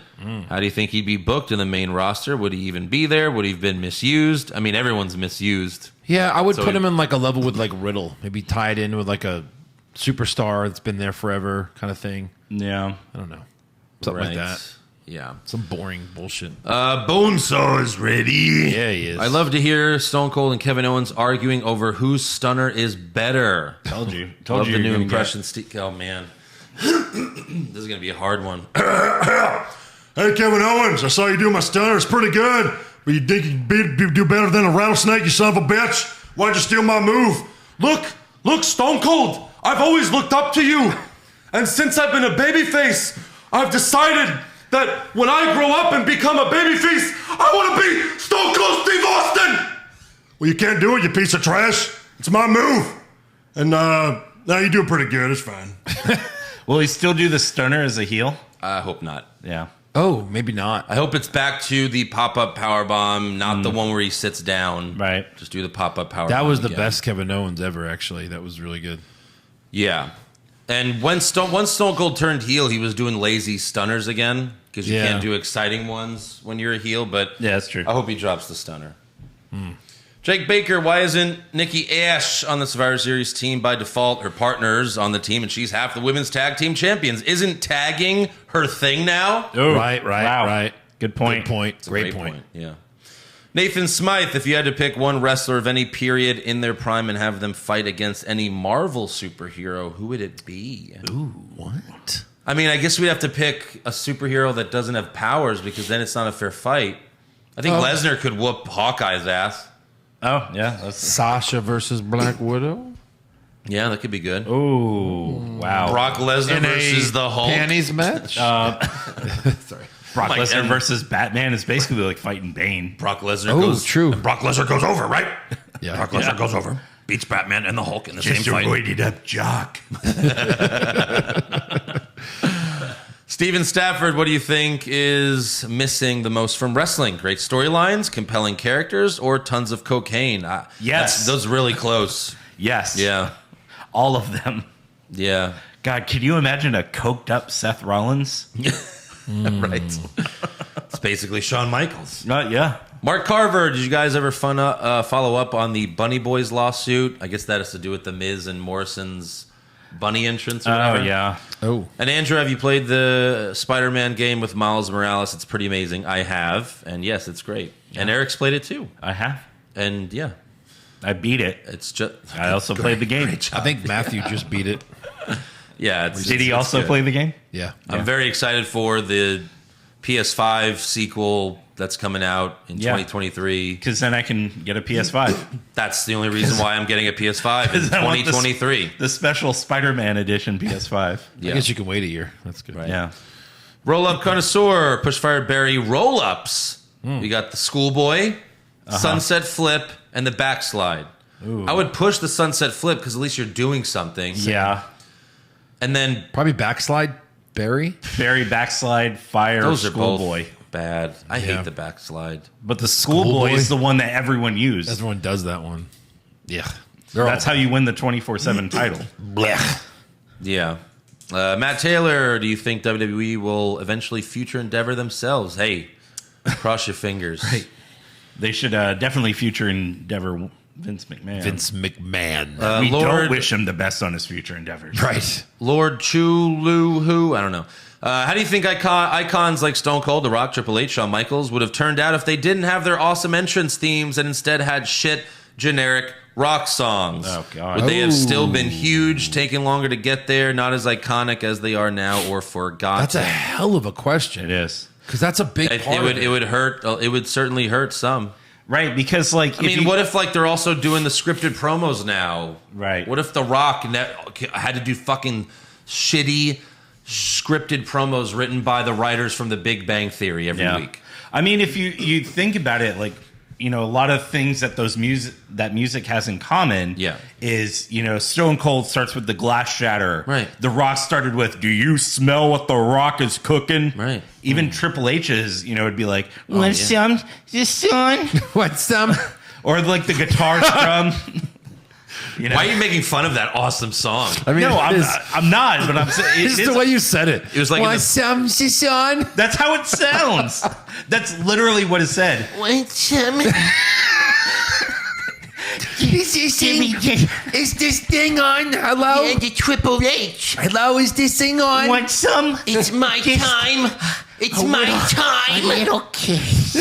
how do you think he'd be booked in the main roster? Would he even be there? Would he have been misused? I mean, everyone's misused. Yeah, I would put him in like a level with like Riddle. Maybe tie it in with like a superstar that's been there forever kind of thing. Yeah. I don't know. Something like that. Yeah. Some boring bullshit. Bonesaw is ready. Yeah, he is. I love to hear Stone Cold and Kevin Owens arguing over whose stunner is better. Told you. Love the you're new gonna impression. Oh, man. This is going to be a hard one. Hey, Kevin Owens, I saw you do my stunner. It's pretty good. But you think you do better than a rattlesnake, you son of a bitch? Why'd you steal my move? Look, Stone Cold. I've always looked up to you. And since I've been a babyface, I've decided that when I grow up and become a babyface, I want to be Stone Cold Steve Austin. Well, you can't do it, you piece of trash. It's my move. And now you do pretty good. It's fine. Will he still do the stunner as a heel? I hope not. Yeah. Oh, maybe not. I hope it's back to the pop-up powerbomb, not the one where he sits down. Right. Just do the pop-up powerbomb. That was the again. best Kevin Owens ever, actually. That was really good. Yeah. And once Stone Cold turned heel, he was doing lazy stunners again, because you can't do exciting ones when you're a heel, but Yeah, that's true. I hope he drops the stunner. Jake Baker, why isn't Nikki Ash on the Survivor Series team by default? Her partner's on the team, and she's half the women's tag team champions. Isn't tagging her thing now? Oh, Right. Wow. Good point. Good point. It's a Great point. Yeah. Nathan Smythe, if you had to pick one wrestler of any period in their prime and have them fight against any Marvel superhero, who would it be? Ooh, what? I mean, I guess we'd have to pick a superhero that doesn't have powers, because then it's not a fair fight. I think Lesnar could whoop Hawkeye's ass. Oh, yeah. That's, Sasha versus Black Widow? Yeah, that could be good. oh, wow. Brock Lesnar versus the Hulk. Panties match? Sorry. Brock Like, Lesnar and- versus Batman is basically like fighting Bane. Brock Lesnar Oh, goes. true. Brock Lesnar goes over, right? Yeah. Brock Lesnar goes over. Beats Batman and the Hulk in the Just same a fight. weighted up jock. Steven Stafford, what do you think is missing the most from wrestling? Great storylines, compelling characters, or tons of cocaine? Yes. Those are really close. Yes. Yeah. All of them. Yeah. God, could you imagine a coked up Seth Rollins? Right. It's basically Shawn Michaels. Yeah. Mark Carver, did you guys ever follow up on the Bunny Boys lawsuit? I guess that has to do with the Miz and Morrison's bunny entrance or whatever. Oh, yeah. Oh. And Andrew, have you played the Spider-Man game with Miles Morales? It's pretty amazing. I have. And yes, it's great. Yeah. And Eric's played it too. I have. And yeah. I beat it. It's just. I also played the game. I think Matthew just beat it. Yeah. Did he also play the game? Yeah. I'm very excited for the PS5 sequel that's coming out in 2023. Because then I can get a PS5. That's the only reason why I'm getting a PS5 in 2023. The special Spider-Man edition PS5. Yeah. I guess you can wait a year. That's good. Right. Yeah. Roll-up connoisseur, Pushfire Berry roll-ups. You got the schoolboy, sunset flip, and the backslide. Ooh. I would push the sunset flip because at least you're doing something. Yeah. And then Probably backslide, Barry. Barry backslide, fire, those are schoolboy. both bad. I Yeah. hate the backslide. But the schoolboy is the one that everyone used. Everyone does that one. Yeah. That's how you win the 24/7 title. Blech. Yeah. Matt Taylor, do you think WWE will eventually future endeavor themselves? Hey, cross your fingers. Right. They should definitely future endeavor Vince McMahon. Vince McMahon. We Lord, don't wish him the best on his future endeavors. Right. Lord Chulu, I don't know. How do you think icons like Stone Cold, The Rock, Triple H, Shawn Michaels would have turned out if they didn't have their awesome entrance themes and instead had shit, generic rock songs? Oh, God. Would they have still been huge, taking longer to get there, not as iconic as they are now, or forgotten? That's a hell of a question. It is. Because that's a big part of it. It would hurt. It would certainly hurt some. Right, because like... I mean, what if like they're also doing the scripted promos now? Right. What if The Rock had to do fucking shitty scripted promos written by the writers from The Big Bang Theory every week? I mean, if you think about it, like, you know, a lot of things that music has in common is, you know, Stone Cold starts with the glass shatter. Right. The Rock started with, do you smell what The Rock is cooking? Right. Even Triple H's, you know, would be like, what's some, this son? What's some? Or like the guitar strum. You know? Why are you making fun of that awesome song? I mean, No, I'm not, but I'm saying It's the way you said it. It was like in What's some, son? that's how it sounds. That's literally what it said. What's some? Is this thing on? Hello? Yeah, the Triple H. Hello, is this thing on? Want some? It's my time. It's my time. A little kiss.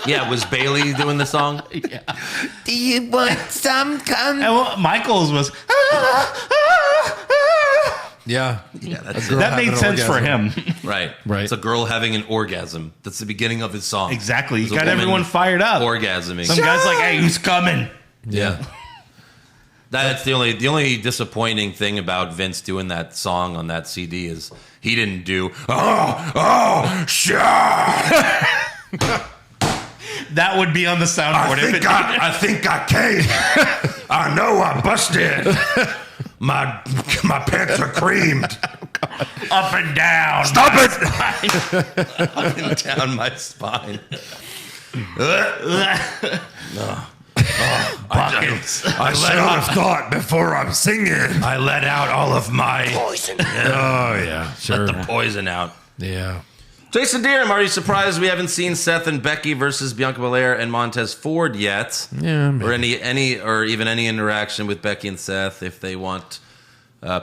Yeah, was Bailey doing the song? Do you want some? Come. And Michaels was. Yeah. Yeah, that's That made sense for him. right. Right. It's a girl having an orgasm. That's the beginning of his song. Exactly. It's He a got woman everyone fired up. Orgasming. Some guy's like, hey, who's coming? Yeah. That's the only disappointing thing about Vince doing that song on that CD is he didn't do shit. That would be on the soundboard. I think I came. I know I busted. My pants are creamed. Up and down. Stop it! Up and down my spine. I should have thought before I'm singing. I let out all of my Poison. Oh, yeah. Sure. the poison out. Yeah. Jason Deerham, are you surprised we haven't seen Seth and Becky versus Bianca Belaire and Montez Ford yet? Yeah. Maybe. Or any interaction with Becky and Seth if they want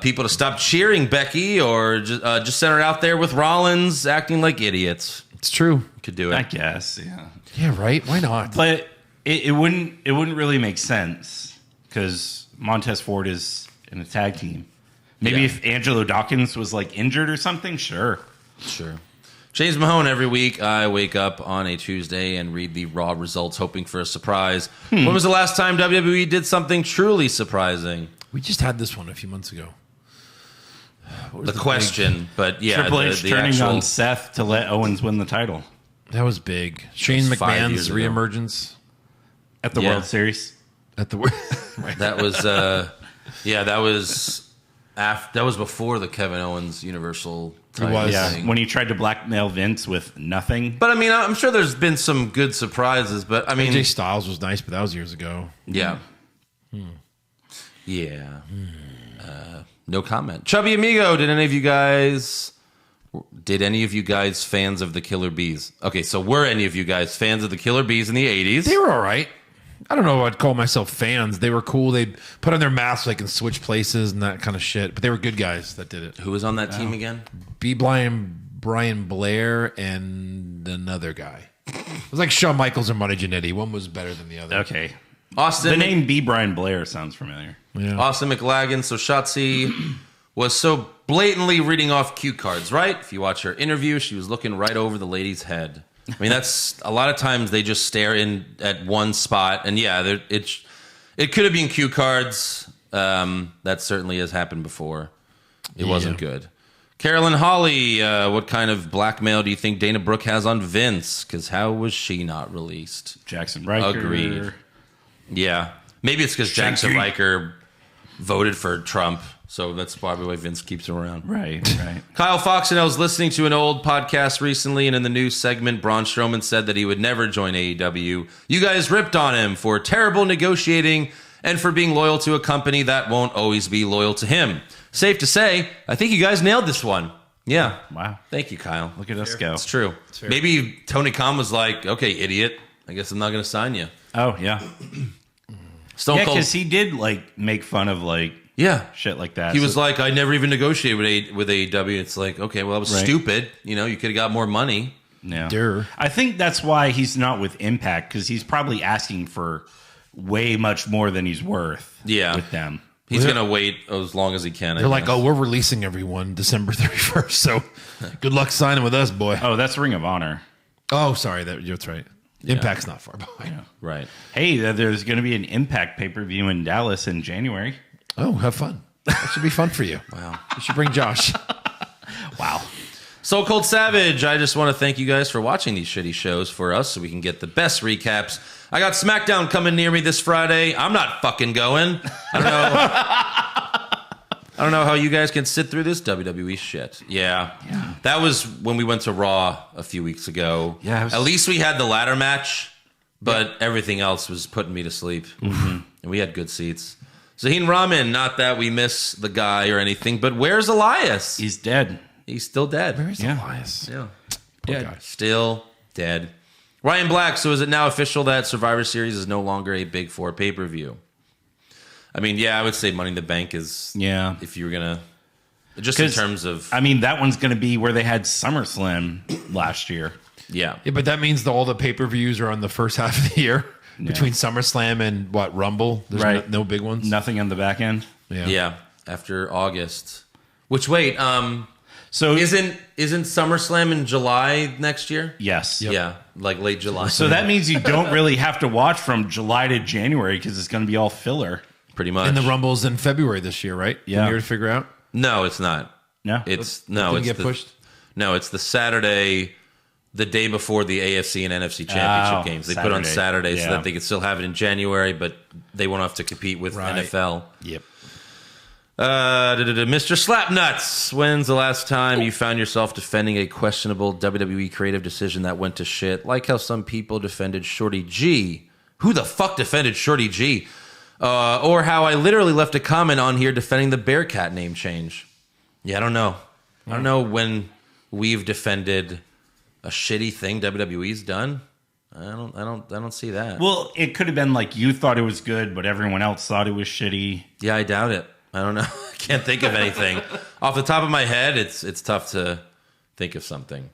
people to stop cheering Becky or just send her out there with Rollins acting like idiots. It's true. Could do it. I guess, yeah. Yeah, right? Why not? But it wouldn't really make sense because Montez Ford is in a tag team. Maybe if Angelo Dawkins was like injured or something, sure. James Mahone, every week I wake up on a Tuesday and read the Raw results hoping for a surprise. When was the last time WWE did something truly surprising? We just had this one a few months ago. The question, but yeah. Triple H the turning actual, on Seth to let Owens win the title That was big. Shane was 5 years McMahon's ago. reemergence at the World Series. at the That was, that was That was before the Kevin Owens Universal title was. thing. When he tried to blackmail Vince with nothing. But I mean, I'm sure there's been some good surprises. But I mean, AJ Styles was nice, but that was years ago. yeah, yeah. No comment. Chubby Amigo, did any of you guys fans of the Killer Bees? Okay, so were any of you guys fans of the Killer Bees in the 80s? They were all right. I don't know if I'd call myself fans. They were cool. They'd put on their masks so they can switch places and that kind of shit. But they were good guys that did it. Who was on that team again? Brian Blair and another guy. It was like Shawn Michaels and Monty Jannetty. One was better than the other. Okay. Austin. The name B. Brian Blair sounds familiar. Yeah. Austin McLagan. So Shotzi was so blatantly reading off cue cards, right? If you watch her interview, she was looking right over the lady's head. I mean, that's a lot of times they just stare in at one spot, and yeah, it could have been cue cards. That certainly has happened before. It wasn't good. Carolyn Hawley, what kind of blackmail do you think Dana Brooke has on Vince? Because how was she not released? Jackson Riker. Agreed. Yeah, maybe it's because Jackson Riker voted for Trump. So that's probably why Vince keeps him around. Right. Kyle Foxenell was listening to an old podcast recently, and in the news segment, Braun Strowman said that he would never join AEW. You guys ripped on him for terrible negotiating and for being loyal to a company that won't always be loyal to him. Safe to say, I think you guys nailed this one. Yeah. Wow. Thank you, Kyle. Look at us go. It's true. Maybe Tony Khan was like, okay, idiot, I guess I'm not going to sign you. Oh, yeah. Stone Cold. because he did, make fun of, shit like that. He was like, I never even negotiated with AEW. It's like, okay, well, that was stupid. You know, you could have got more money. Yeah. Durr. I think that's why he's not with Impact, because he's probably asking for way much more than he's worth with them. He's going to wait as long as he can. They're like, oh, we're releasing everyone December 31st, so good luck signing with us, boy. Oh, that's Ring of Honor. Oh, sorry, that's right. Impact's not far behind. Yeah. Right. Hey, there's going to be an Impact pay-per-view in Dallas in January. Oh, have fun. That should be fun for you. Wow. You should bring Josh. Wow. So Cold Savage, I just want to thank you guys for watching these shitty shows for us so we can get the best recaps. I got SmackDown coming near me this Friday. I'm not fucking going. I don't know how you guys can sit through this WWE shit. Yeah. That was when we went to Raw a few weeks ago. Yeah. At least we had the ladder match, but everything else was putting me to sleep. Mm-hmm. And we had good seats. Zaheen Rahman, not that we miss the guy or anything, but where's Elias? He's dead. He's still dead. Where's Elias? Yeah. Dead. Still dead. Ryan Black, so is it now official that Survivor Series is no longer a Big Four pay-per-view? I mean, yeah, I would say Money in the Bank is, if you were going to, just in terms of. I mean, that one's going to be where they had SummerSlam last year. Yeah. Yeah, but that means all the pay-per-views are on the first half of the year between SummerSlam and Rumble. There's no big ones. Nothing on the back end. Yeah. After August. Which, wait, so isn't SummerSlam in July next year? Yes. Yep. Yeah, like late July. So that means you don't really have to watch from July to January because it's going to be all filler. Pretty much. And the Rumble's in February this year, right? Yeah. Year to figure out? No, it's not. No? It's pushed? No, it's the Saturday, the day before the AFC and NFC championship games. They put on Saturday so that they could still have it in January, but they won't have to compete with NFL. Yep. Mr. Slapnuts, when's the last time you found yourself defending a questionable WWE creative decision that went to shit? Like how some people defended Shorty G. Who the fuck defended Shorty G? Or how I literally left a comment on here defending the Bearcat name change. Yeah, I don't know. I don't know when we've defended a shitty thing WWE's done. I don't see that. Well, it could have been like you thought it was good, but everyone else thought it was shitty. Yeah, I doubt it. I don't know. I can't think of anything. Off the top of my head, it's tough to think of something.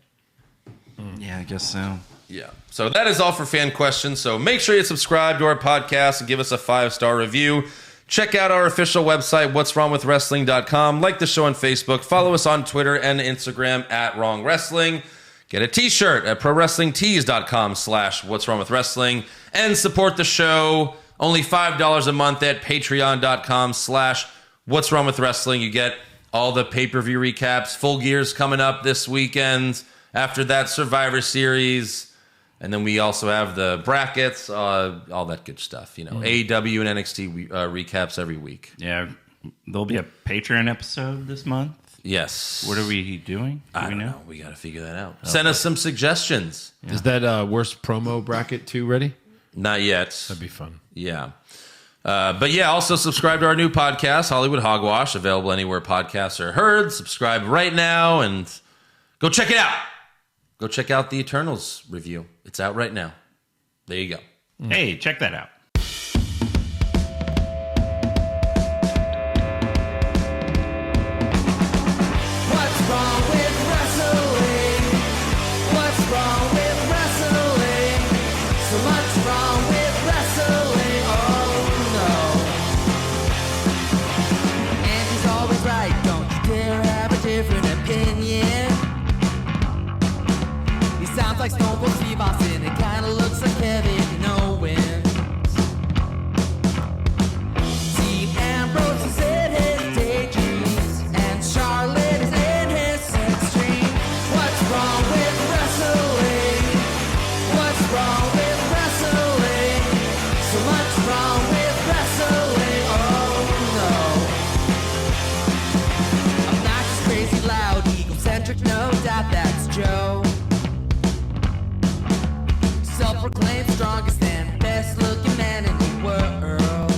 Yeah, I guess so. Yeah. So that is all for fan questions. So make sure you subscribe to our podcast and give us a 5-star review. Check out our official website, what'swrongwithwrestling.com. Like the show on Facebook. Follow us on Twitter and Instagram at Wrong Wrestling. Get a t-shirt at prowrestlingtees.com/what'swrongwithwrestling. And support the show. Only $5 a month at patreon.com/what'swrongwithwrestling. You get all the pay-per-view recaps. Full Gear's coming up this weekend. After that, Survivor Series. And then we also have the brackets, all that good stuff. You know, AEW and NXT recaps every week. Yeah, There'll be a Patreon episode this month. Yes. What are we doing? I don't know. We got to figure that out. Send us some suggestions. Yeah. Is that worst promo bracket 2 ready? Not yet. That'd be fun. Yeah. But yeah, also subscribe to our new podcast, Hollywood Hogwash, available anywhere podcasts are heard. Subscribe right now and go check it out. Go check out the Eternals review. It's out right now. There you go. Hey, check that out. Like Stone Cold Steve Austin, it kinda looks like Kevin Owens. Dean Ambrose is in his daydreams, and Charlotte is in his sex dream. What's wrong with wrestling? What's wrong with wrestling? So much wrong with wrestling, oh no. Obnoxious, crazy, loud, egocentric, no doubt that's Joe. Self-proclaimed strongest and best-looking man in the world.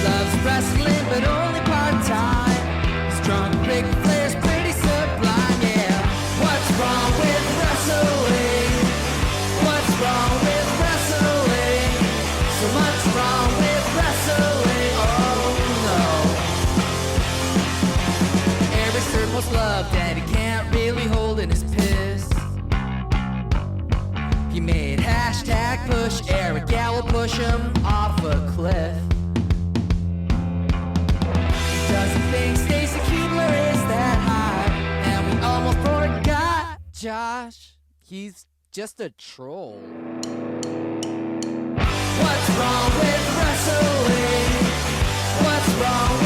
Loves wrestling, but only part-time. Strong, big players, pretty sublime, yeah. What's wrong with wrestling? What's wrong with wrestling? So much wrong with wrestling, oh no. Every served most loved, and he can't really hold in his piss. He made hashtag push Eric Gallo push him off a cliff. He doesn't think Stacey Keebler is that high, and we almost forgot Josh. He's just a troll. What's wrong with wrestling? What's wrong with